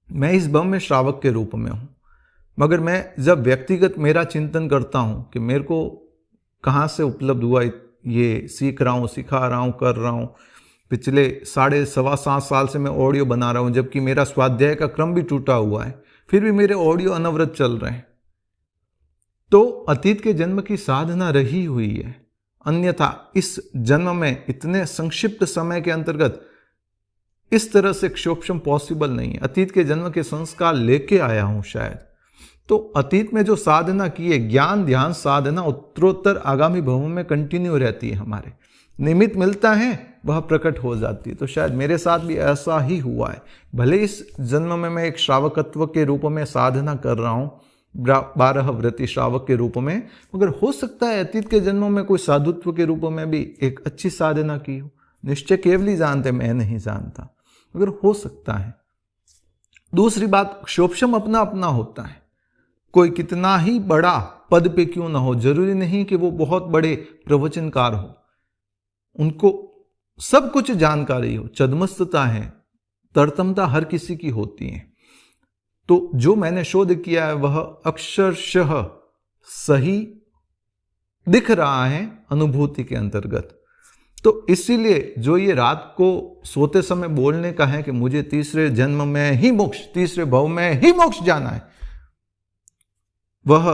मैं इस भव में श्रावक के रूप में हूं, मगर मैं जब व्यक्तिगत मेरा चिंतन करता हूं कि मेरे को कहाँ से उपलब्ध हुआ, ये सीख रहा हूँ, सिखा रहा हूँ, कर रहा हूँ, पिछले 7.25 साल से मैं ऑडियो बना रहा हूँ, जबकि मेरा स्वाध्याय का क्रम भी टूटा हुआ है, फिर भी मेरे ऑडियो अनवरत चल रहे हैं। तो अतीत के जन्म की साधना रही हुई है, अन्यथा इस जन्म में इतने संक्षिप्त समय के अंतर्गत इस तरह से क्षोभम पॉसिबल नहीं है। अतीत के जन्म के संस्कार लेके आया हूं शायद। तो अतीत में जो साधना की है, ज्ञान ध्यान साधना, उत्तरोत्तर आगामी भवों में कंटिन्यू रहती है। हमारे निमित्त मिलता है, वह प्रकट हो जाती है। तो शायद मेरे साथ भी ऐसा ही हुआ है। भले इस जन्म में मैं एक श्रावकत्व के रूप में साधना कर रहा हूं, 12 व्रती श्रावक के रूप में, मगर हो सकता है अतीत के जन्मों में कोई साधुत्व के रूप में भी एक अच्छी साधना की हो। निश्चय केवल ही जानते, मैं नहीं जानता, मगर हो सकता है। दूसरी बात, क्षोभम अपना अपना होता है। कोई कितना ही बड़ा पद पे क्यों ना हो, जरूरी नहीं कि वो बहुत बड़े प्रवचनकार हो, उनको सब कुछ जानकारी हो, चदमस्तता है, तरतमता हर किसी की होती है। तो जो मैंने शोध किया है वह अक्षरशः सही दिख रहा है अनुभूति के अंतर्गत। तो इसीलिए जो ये रात को सोते समय बोलने का है कि मुझे तीसरे जन्म में ही मोक्ष, तीसरे भव में ही मोक्ष जाना है, वह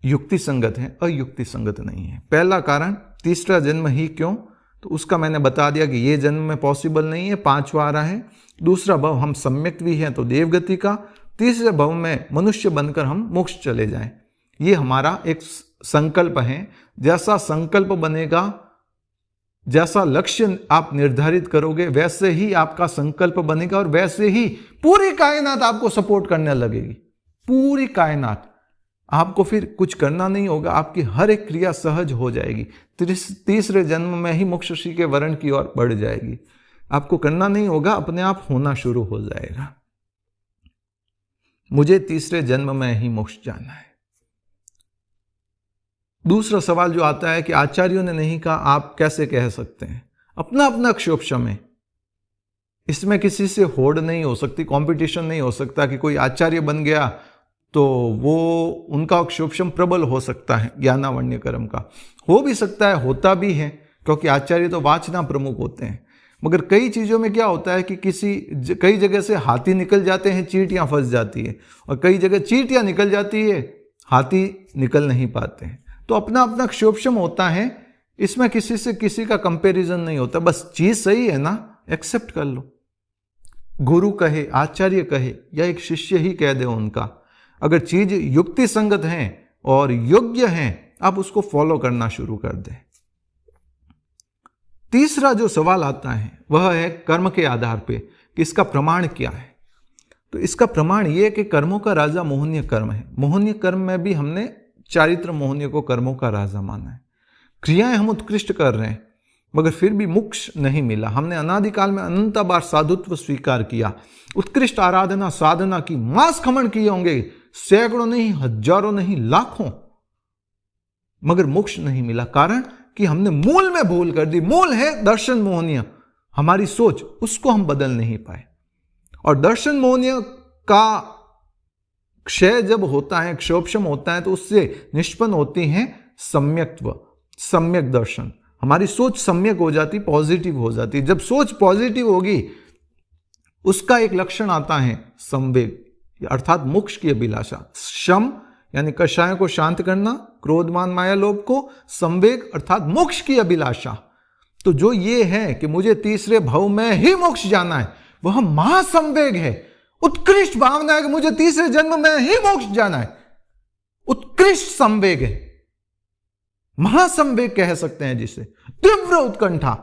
युक्ति संगत है, अयुक्ति संगत नहीं है। पहला कारण, तीसरा जन्म ही क्यों, तो उसका मैंने बता दिया कि ये जन्म में पॉसिबल नहीं है, 5वां आ रहा है। दूसरा भव हम सम्यक भी हैं तो देवगति का, तीसरे भव में मनुष्य बनकर हम मोक्ष चले जाएं। ये हमारा एक संकल्प है। जैसा संकल्प बनेगा, जैसा लक्ष्य आप निर्धारित करोगे, वैसे ही आपका संकल्प बनेगा और वैसे ही पूरी कायनात आपको सपोर्ट करने लगेगी। पूरी कायनात, आपको फिर कुछ करना नहीं होगा, आपकी हर एक क्रिया सहज हो जाएगी। तीसरे जन्म में ही मोक्ष श्री के वर्ण की ओर बढ़ जाएगी। आपको करना नहीं होगा, अपने आप होना शुरू हो जाएगा। मुझे तीसरे जन्म में ही मोक्ष जाना है। दूसरा सवाल जो आता है कि आचार्यों ने नहीं कहा, आप कैसे कह सकते हैं? अपना अपना क्षोभम है, इसमें किसी से होड़ नहीं हो सकती, कंपटीशन नहीं हो सकता कि कोई आचार्य बन गया तो वो उनका क्षोभम प्रबल हो सकता है, ज्ञानावण्य कर्म का हो भी सकता है, होता भी है, क्योंकि आचार्य तो वाचना प्रमुख होते हैं। मगर कई चीज़ों में क्या होता है कि कई जगह से हाथी निकल जाते हैं, चींटियां फंस जाती है, और कई जगह चींटियां निकल जाती है, हाथी निकल नहीं पाते हैं। तो अपना अपना क्षोभम होता है, इसमें किसी से किसी का कंपैरिजन नहीं होता। बस चीज सही है ना, एक्सेप्ट कर लो। गुरु कहे, आचार्य कहे, या एक शिष्य ही कह दे उनका, अगर चीज युक्ति संगत है और योग्य है, आप उसको फॉलो करना शुरू कर दे। तीसरा जो सवाल आता है वह है कर्म के आधार पे कि इसका प्रमाण क्या है। तो इसका प्रमाण यह है कि कर्मों का राजा मोहनीय कर्म है। मोहनीय कर्म में भी हमने चारित्र मोहनीय को कर्मों का राजा माना है। क्रियाएं हम उत्कृष्ट कर रहे हैं, मगर फिर भी मोक्ष नहीं मिला। हमने अनादिकाल में अनंत बार साधुत्व स्वीकार किया, उत्कृष्ट आराधना साधना की, मास खमन किए होंगे, सैकड़ों नहीं, हजारों नहीं, लाखों, मगर मोक्ष नहीं मिला। कारण कि हमने मूल में भूल कर दी। मूल है दर्शन मोहनीय, हमारी सोच, उसको हम बदल नहीं पाए। और दर्शन मोहनीय का क्षय जब होता है, क्षोभम होता है, तो उससे निष्पन्न होती हैं सम्यक्त्व, सम्यक दर्शन। हमारी सोच सम्यक हो जाती, पॉजिटिव हो जाती। जब सोच पॉजिटिव होगी, उसका एक लक्षण आता है संवेग, अर्थात मोक्ष की अभिलाषा। शम यानी कषायों को शांत करना, क्रोधमान माया लोभ को, संवेग अर्थात मोक्ष की अभिलाषा। तो जो ये है कि मुझे तीसरे भव में ही मोक्ष जाना है, वह महासंवेग है, उत्कृष्ट भावना है कि मुझे तीसरे जन्म में ही मोक्ष जाना है, उत्कृष्ट संवेग है, महासंवेग कह सकते हैं जिसे। तीव्र उत्कंठा।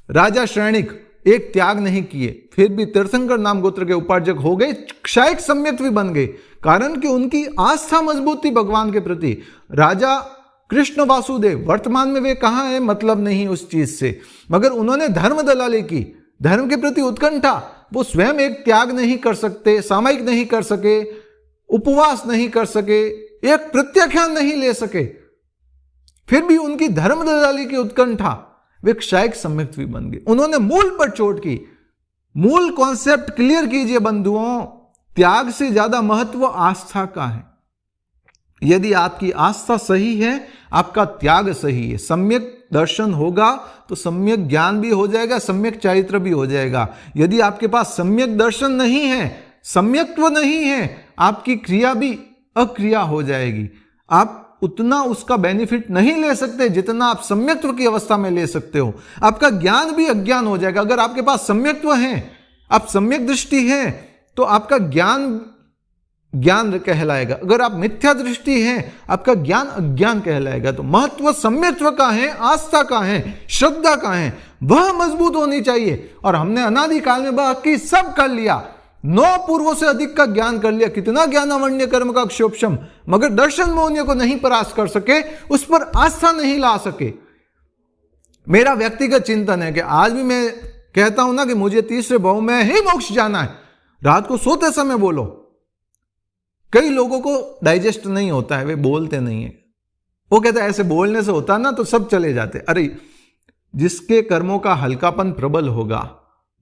राजा श्रेणिक एक त्याग नहीं किए, फिर भी तीर्थंकर नाम गोत्र के उपार्जक हो गए, क्षायक सम्यक भी बन गए, कारण कि उनकी आस्था मजबूत थी भगवान के प्रति। राजा कृष्ण वासुदेव वर्तमान में वे कहां है, मतलब नहीं उस चीज से, मगर उन्होंने धर्म दलाली की, धर्म के प्रति उत्कंठा। वो स्वयं एक त्याग नहीं कर सकते, सामयिक नहीं कर सके, उपवास नहीं कर सके, एक प्रत्याख्यान नहीं ले सके, फिर भी उनकी धर्म दलाली की उत्कंठा, वे क्षायक सम्यक भी बन गए। उन्होंने मूल पर चोट की। मूल कॉन्सेप्ट क्लियर कीजिए बंधुओं, त्याग से ज्यादा महत्व आस्था का है। यदि आपकी आस्था सही है, आपका त्याग सही है, सम्यक दर्शन होगा तो सम्यक ज्ञान भी हो जाएगा, सम्यक चारित्र भी हो जाएगा। यदि आपके पास सम्यक दर्शन नहीं है, सम्यक्त्व नहीं है, आपकी क्रिया भी अक्रिया हो जाएगी। आप उतना उसका बेनिफिट नहीं ले सकते जितना आप सम्यक्त्व की अवस्था में ले सकते हो। आपका ज्ञान भी अज्ञान हो जाएगा। अगर आपके पास सम्यक्त्व है, आप सम्यक दृष्टि है, तो आपका ज्ञान ज्ञान कहलाएगा। अगर आप मिथ्या दृष्टि है, आपका ज्ञान अज्ञान कहलाएगा। तो महत्व सम्यक्त्व का है, आस्था का है, श्रद्धा का है, वह मजबूत होनी चाहिए। और हमने अनादिकाल में बाकी सब कर लिया, 9 पूर्वों से अधिक का ज्ञान कर लिया, कितना ज्ञान अवण्य कर्म का क्षोभशम, मगर दर्शन मोहनियों को नहीं परास्त कर सके, उस पर आस्था नहीं ला सके। मेरा व्यक्तिगत चिंतन है कि आज भी मैं कहता हूं ना कि मुझे तीसरे भव में ही मोक्ष जाना है, रात को सोते समय बोलो। कई लोगों को डाइजेस्ट नहीं होता है, वे बोलते नहीं है। वो कहते हैं ऐसे बोलने से होता ना तो सब चले जाते। अरे जिसके कर्मों का हल्कापन प्रबल होगा,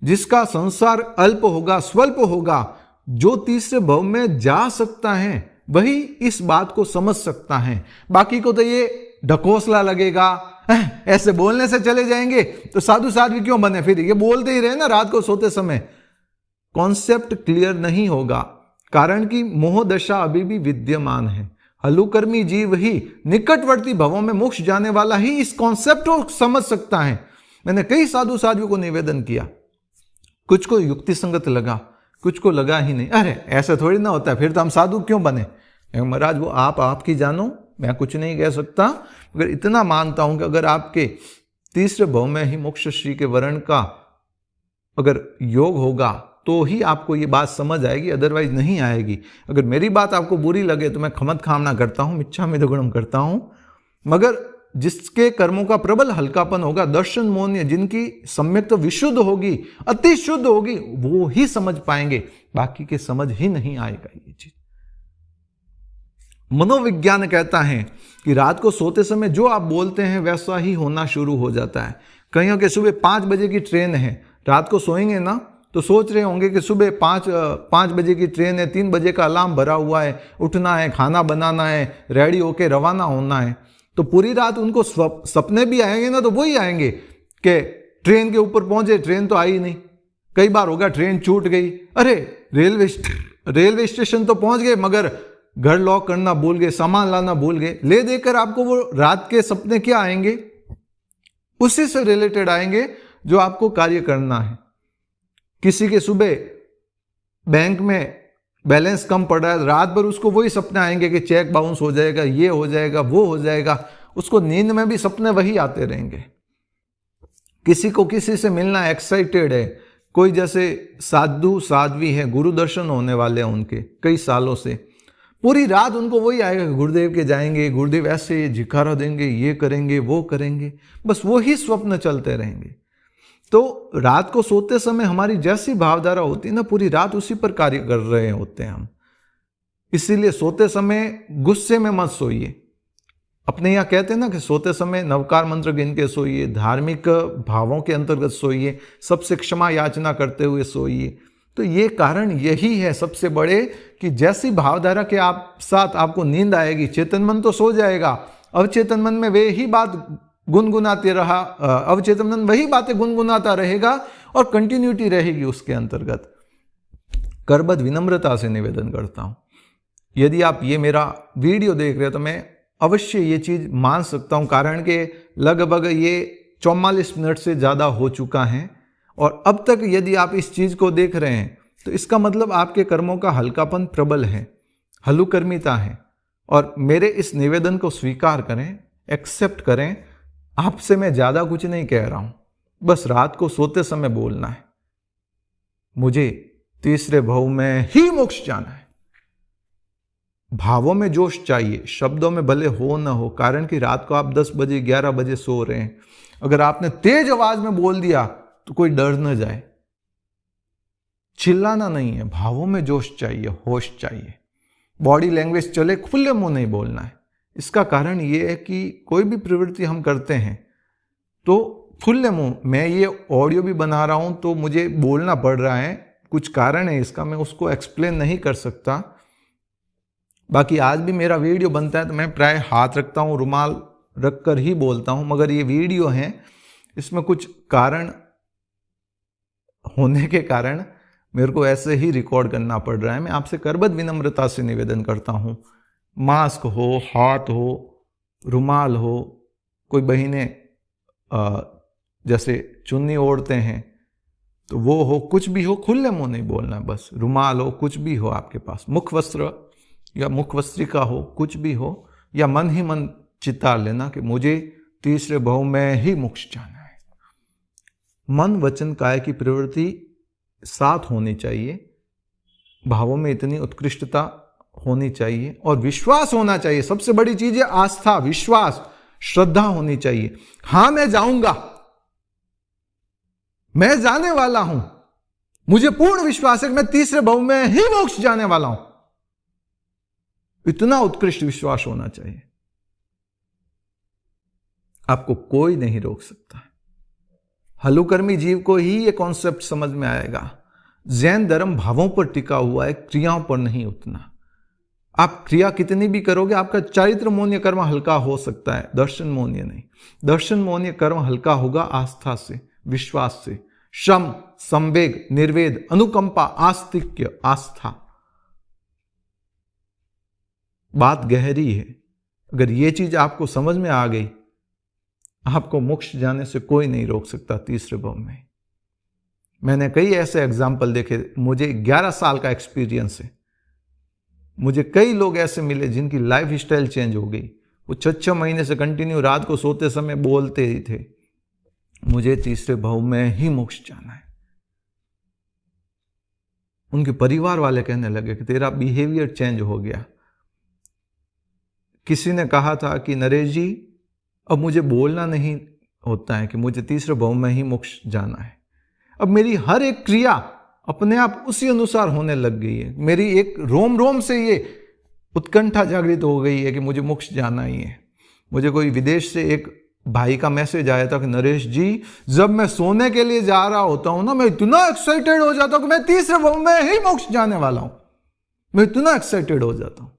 जिसका संसार अल्प होगा, स्वल्प होगा, जो तीसरे भव में जा सकता है वही इस बात को समझ सकता है। बाकी को तो ये ढकोसला लगेगा, ऐसे बोलने से चले जाएंगे तो साधु साध्वी क्यों बने, फिर ये बोलते ही रहे ना रात को सोते समय। कॉन्सेप्ट क्लियर नहीं होगा, कारण कि मोह दशा अभी भी विद्यमान है। हलुकर्मी जीव ही निकटवर्ती भवों में मोक्ष जाने वाला ही इस कॉन्सेप्ट को समझ सकता है। मैंने कई साधु साध्वियों को निवेदन किया, कुछ को युक्ति संगत लगा, कुछ को लगा ही नहीं। अरे ऐसा थोड़ी ना होता है, फिर तो हम साधु क्यों बने। महाराज वो आपकी जानो, मैं कुछ नहीं कह सकता, मगर इतना मानता हूं कि अगर आपके तीसरे भव में ही मोक्ष श्री के वर्ण का अगर योग होगा तो ही आपको ये बात समझ आएगी, अदरवाइज नहीं आएगी। अगर मेरी बात आपको बुरी लगे तो मैं क्षमत कामना करता हूं, मिच्छामि दुक्कडम करता हूं, मगर जिसके कर्मों का प्रबल हल्कापन होगा, दर्शन मोहनीय, जिनकी सम्यक तो विशुद्ध होगी, अति शुद्ध होगी, वो ही समझ पाएंगे, बाकी के समझ ही नहीं आएगा ये चीज। मनोविज्ञान कहता है कि रात को सोते समय जो आप बोलते हैं वैसा ही होना शुरू हो जाता है। कहीं के सुबह 5 बजे की ट्रेन है, रात को सोएंगे ना तो सोच रहे होंगे कि सुबह 5 बजे की ट्रेन है, 3 बजे का अलार्म भरा हुआ है, उठना है, खाना बनाना है, रेडी होके रवाना होना है। तो पूरी रात उनको सपने भी आएंगे ना तो वही आएंगे कि ट्रेन के ऊपर पहुंचे, ट्रेन तो आई नहीं। कई बार होगा ट्रेन छूट गई, अरे रेलवे स्टेशन तो पहुंच गए मगर घर लॉक करना भूल गए, सामान लाना भूल गए। ले देकर आपको वो रात के सपने क्या आएंगे, उसी से रिलेटेड आएंगे जो आपको कार्य करना है। किसी के सुबह बैंक में बैलेंस कम पड़ रहा है, रात भर उसको वही सपने आएंगे कि चेक बाउंस हो जाएगा, ये हो जाएगा, वो हो जाएगा। उसको नींद में भी सपने वही आते रहेंगे। किसी को किसी से मिलना एक्साइटेड है, कोई जैसे साधु साध्वी है, गुरु दर्शन होने वाले हैं उनके कई सालों से, पूरी रात उनको वही आएगा, गुरुदेव के जाएंगे, गुरुदेव ऐसे झिकारा देंगे, ये करेंगे, वो करेंगे, बस वही स्वप्न चलते रहेंगे। तो रात को सोते समय हमारी जैसी भावधारा होती है ना, पूरी रात उसी पर कार्य कर रहे होते हैं हम। इसीलिए सोते समय गुस्से में मत सोइए। अपने यहाँ कहते हैं ना कि सोते समय नवकार मंत्र गिन के सोइए, धार्मिक भावों के अंतर्गत सोइए, सबसे क्षमा याचना करते हुए सोइए। तो ये कारण यही है सबसे बड़े कि जैसी भावधारा के आप साथ आपको नींद आएगी, चेतन मन तो सो जाएगा, अवचेतन मन में वे ही बात गुनगुनाते रहा, अवचेतन मन वही बातें गुनगुनाता रहेगा और कंटिन्यूटी रहेगी उसके अंतर्गत। करबद्ध विनम्रता से निवेदन करता हूं, यदि आप ये मेरा वीडियो देख रहे हो तो मैं अवश्य ये चीज मान सकता हूं, कारण कि लगभग ये 44 मिनट से ज़्यादा हो चुका है और अब तक यदि आप इस चीज़ को देख रहे हैं तो इसका मतलब आपके कर्मों का हल्कापन प्रबल है, हलुकर्मिता है। और मेरे इस निवेदन को स्वीकार करें, एक्सेप्ट करें। आपसे मैं ज़्यादा कुछ नहीं कह रहा हूं, बस रात को सोते समय बोलना है, मुझे तीसरे भव में ही मोक्ष जाना है। भावों में जोश चाहिए, शब्दों में भले हो ना हो, कारण कि रात को आप 10 बजे 11 बजे सो रहे हैं, अगर आपने तेज आवाज में बोल दिया तो कोई डर न जाए। चिल्लाना नहीं है, भावों में जोश चाहिए, होश चाहिए। बॉडी लैंग्वेज चले, खुले मुंह नहीं बोलना है। इसका कारण यह है कि कोई भी प्रवृत्ति हम करते हैं तो खुले मुंह, मैं ये ऑडियो भी बना रहा हूं तो मुझे बोलना पड़ रहा है, कुछ कारण है इसका, मैं उसको एक्सप्लेन नहीं कर सकता। बाकी आज भी मेरा वीडियो बनता है तो मैं प्राय हाथ रखता हूँ, रुमाल रख कर ही बोलता हूँ, मगर ये वीडियो है, इसमें कुछ कारण होने के कारण मेरे को ऐसे ही रिकॉर्ड करना पड़ रहा है। मैं आपसे करबद्ध विनम्रता से निवेदन करता हूँ, मास्क हो, हाथ हो, रुमाल हो, कोई बहिनें जैसे चुन्नी ओढ़ते हैं तो वो हो, कुछ भी हो, खुले मुंह नहीं बोलना, बस रुमाल हो, कुछ भी हो आपके पास, मुख वस्त्र या मुख वस्त्रिका हो, कुछ भी हो, या मन ही मन चिता लेना कि मुझे तीसरे भव में ही मोक्ष जाना है। मन वचन काया की प्रवृत्ति साथ होनी चाहिए, भावों में इतनी उत्कृष्टता होनी चाहिए और विश्वास होना चाहिए। सबसे बड़ी चीज है आस्था, विश्वास, श्रद्धा होनी चाहिए। हां, मैं जाऊंगा, मैं जाने वाला हूं, मुझे पूर्ण विश्वास है कि मैं तीसरे भव में ही मोक्ष जाने वाला हूं। इतना उत्कृष्ट विश्वास होना चाहिए, आपको कोई नहीं रोक सकता। हलुकर्मी जीव को ही यह कॉन्सेप्ट समझ में आएगा। जैन धर्म भावों पर टिका हुआ है, क्रियाओं पर नहीं उतना। आप क्रिया कितनी भी करोगे, आपका चारित्र मोन्य कर्म हल्का हो सकता है, दर्शन मोन्य नहीं। दर्शन मोन्य कर्म हल्का होगा आस्था से, विश्वास से, शम, संवेग, निर्वेद, अनुकंपा, आस्तिक्य, आस्था। बात गहरी है। अगर ये चीज आपको समझ में आ गई, आपको मोक्ष जाने से कोई नहीं रोक सकता तीसरे भव में। मैंने कई ऐसे एग्जाम्पल देखे, मुझे 11 साल का एक्सपीरियंस है। मुझे कई लोग ऐसे मिले जिनकी लाइफ स्टाइल चेंज हो गई। वो 6 महीने से कंटिन्यू रात को सोते समय बोलते ही थे, मुझे तीसरे भव में ही मोक्ष जाना है। उनके परिवार वाले कहने लगे कि तेरा बिहेवियर चेंज हो गया। किसी ने कहा था कि नरेश जी, अब मुझे बोलना नहीं होता है कि मुझे तीसरे भव में ही मोक्ष जाना है। अब मेरी हर एक क्रिया अपने आप उसी अनुसार होने लग गई है। मेरी एक रोम रोम से ये उत्कंठा जागृत हो गई है कि मुझे मोक्ष जाना ही है। मुझे कोई विदेश से एक भाई का मैसेज आया था कि नरेश जी, जब मैं सोने के लिए जा रहा होता हूं ना, मैं इतना एक्साइटेड हो जाता हूं कि मैं तीसरे भव में ही मोक्ष जाने वाला हूं। मैं इतना एक्साइटेड हो जाता हूं।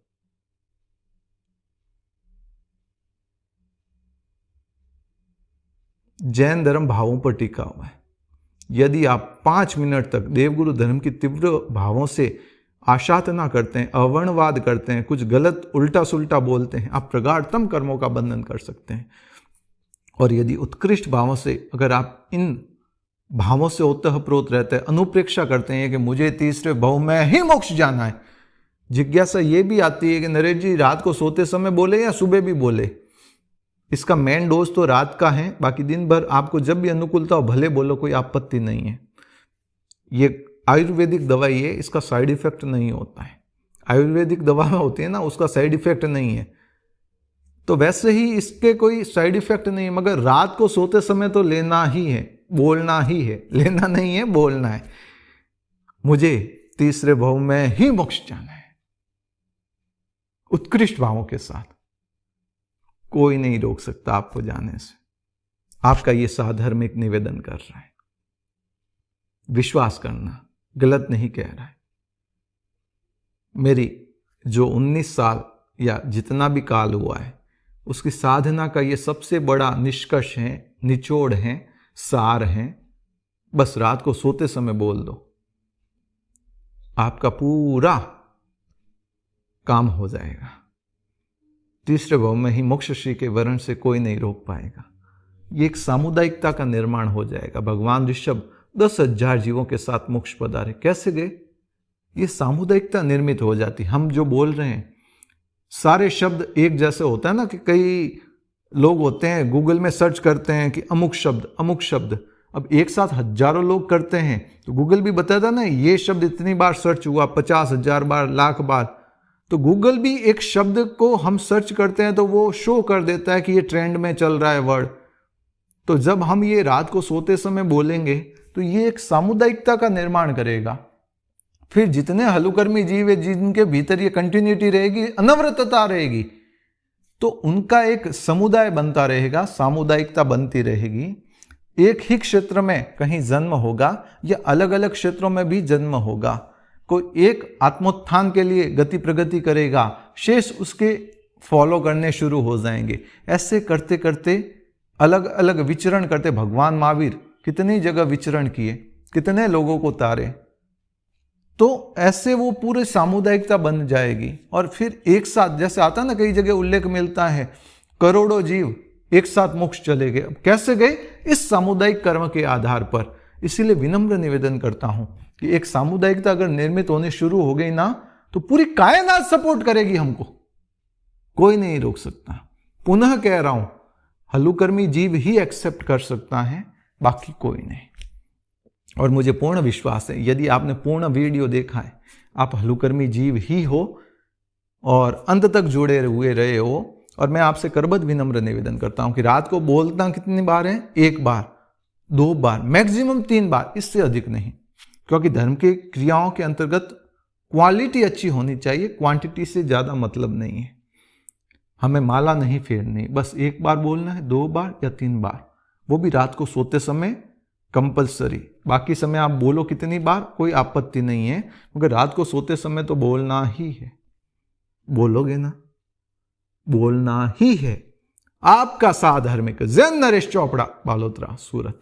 जैन धर्म भावों पर टिका हुआ है। यदि आप 5 मिनट तक देवगुरु धर्म की तीव्र भावों से आशातना करते हैं, अवर्णवाद करते हैं, कुछ गलत उल्टा सुल्टा बोलते हैं, आप प्रगाढ़तम कर्मों का बंधन कर सकते हैं। और यदि उत्कृष्ट भावों से, अगर आप इन भावों से ओतप्रोत रहते हैं, अनुप्रेक्षा करते हैं कि मुझे तीसरे भव में ही मोक्ष जाना है, जिज्ञासा ये भी आती है कि नरेश जी रात को सोते समय बोले या सुबह भी बोले। इसका मेन डोज तो रात का है, बाकी दिन भर आपको जब भी अनुकूलता हो भले बोलो, कोई आपत्ति नहीं है। ये आयुर्वेदिक दवाई है, इसका साइड इफेक्ट नहीं होता है। आयुर्वेदिक दवा में होती है ना, उसका साइड इफेक्ट नहीं है, तो वैसे ही इसके कोई साइड इफेक्ट नहीं है। मगर रात को सोते समय तो लेना ही है, बोलना ही है, लेना नहीं है, बोलना है, मुझे तीसरे भव में ही मोक्ष जाना है। उत्कृष्ट भावों के साथ कोई नहीं रोक सकता आपको जाने से। आपका ये साधर्मिक निवेदन कर रहा है, विश्वास करना, गलत नहीं कह रहा है। मेरी जो 19 साल या जितना भी काल हुआ है, उसकी साधना का ये सबसे बड़ा निष्कर्ष है, निचोड़ है, सार है। बस रात को सोते समय बोल दो, आपका पूरा काम हो जाएगा। तीसरे भाव में ही मोक्ष श्री के वर्ण से कोई नहीं रोक पाएगा। ये एक सामुदायिकता का निर्माण हो जाएगा। भगवान ऋषभ 10,000 जीवों के साथ मोक्ष पधारे, कैसे गए? ये सामुदायिकता निर्मित हो जाती। हम जो बोल रहे हैं सारे शब्द एक जैसे होता है ना, कि कई लोग होते हैं गूगल में सर्च करते हैं कि अमुक शब्द, अब एक साथ हजारों लोग करते हैं तो गूगल भी बताता ना ये शब्द इतनी बार सर्च हुआ, 50,000 बार, लाख बार। तो गूगल भी एक शब्द को हम सर्च करते हैं तो वो शो कर देता है कि ये ट्रेंड में चल रहा है वर्ड। तो जब हम ये रात को सोते समय बोलेंगे तो ये एक सामुदायिकता का निर्माण करेगा। फिर जितने हलुकर्मी जीव है जिनके भीतर ये कंटिन्यूटी रहेगी, अनवरतता रहेगी, तो उनका एक समुदाय बनता रहेगा, सामुदायिकता बनती रहेगी। एक ही क्षेत्र में कहीं जन्म होगा या अलग अलग क्षेत्रों में भी जन्म होगा। कोई एक आत्मोत्थान के लिए गति प्रगति करेगा, शेष उसके फॉलो करने शुरू हो जाएंगे। ऐसे करते करते अलग अलग विचरण करते भगवान महावीर कितनी जगह विचरण किए, कितने लोगों को तारे। तो ऐसे वो पूरे सामुदायिकता बन जाएगी। और फिर एक साथ, जैसे आता ना कई जगह उल्लेख मिलता है, करोड़ों जीव एक साथ मोक्ष चले गए। अब कैसे गए? इस सामुदायिक कर्म के आधार पर। इसीलिए विनम्र निवेदन करता हूं कि एक सामुदायिकता अगर निर्मित होनी शुरू हो गई ना, तो पूरी कायनात सपोर्ट करेगी हमको, कोई नहीं रोक सकता। पुनः कह रहा हूं, हलुकर्मी जीव ही एक्सेप्ट कर सकता है, बाकी कोई नहीं। और मुझे पूर्ण विश्वास है, यदि आपने पूर्ण वीडियो देखा है, आप हलुकर्मी जीव ही हो और अंत तक जुड़े हुए रहे हो। और मैं आपसे करबद्ध विनम्र निवेदन करता हूं कि रात को बोलना कितनी बार है? 1 बार, 2 बार, मैक्सिमम 3 बार, इससे अधिक नहीं। क्योंकि धर्म की क्रियाओं के अंतर्गत क्वालिटी अच्छी होनी चाहिए, क्वांटिटी से ज्यादा मतलब नहीं है। हमें माला नहीं फेरनी, बस 1 बार बोलना है, 2 बार या 3 बार, वो भी रात को सोते समय कंपलसरी। बाकी समय आप बोलो कितनी बार, कोई आपत्ति नहीं है, मगर रात को सोते समय तो बोलना ही है। बोलोगे ना? बोलना ही है। आपका साधर्मिक जैन नरेश चोपड़ा, बालोतरा, सूरत।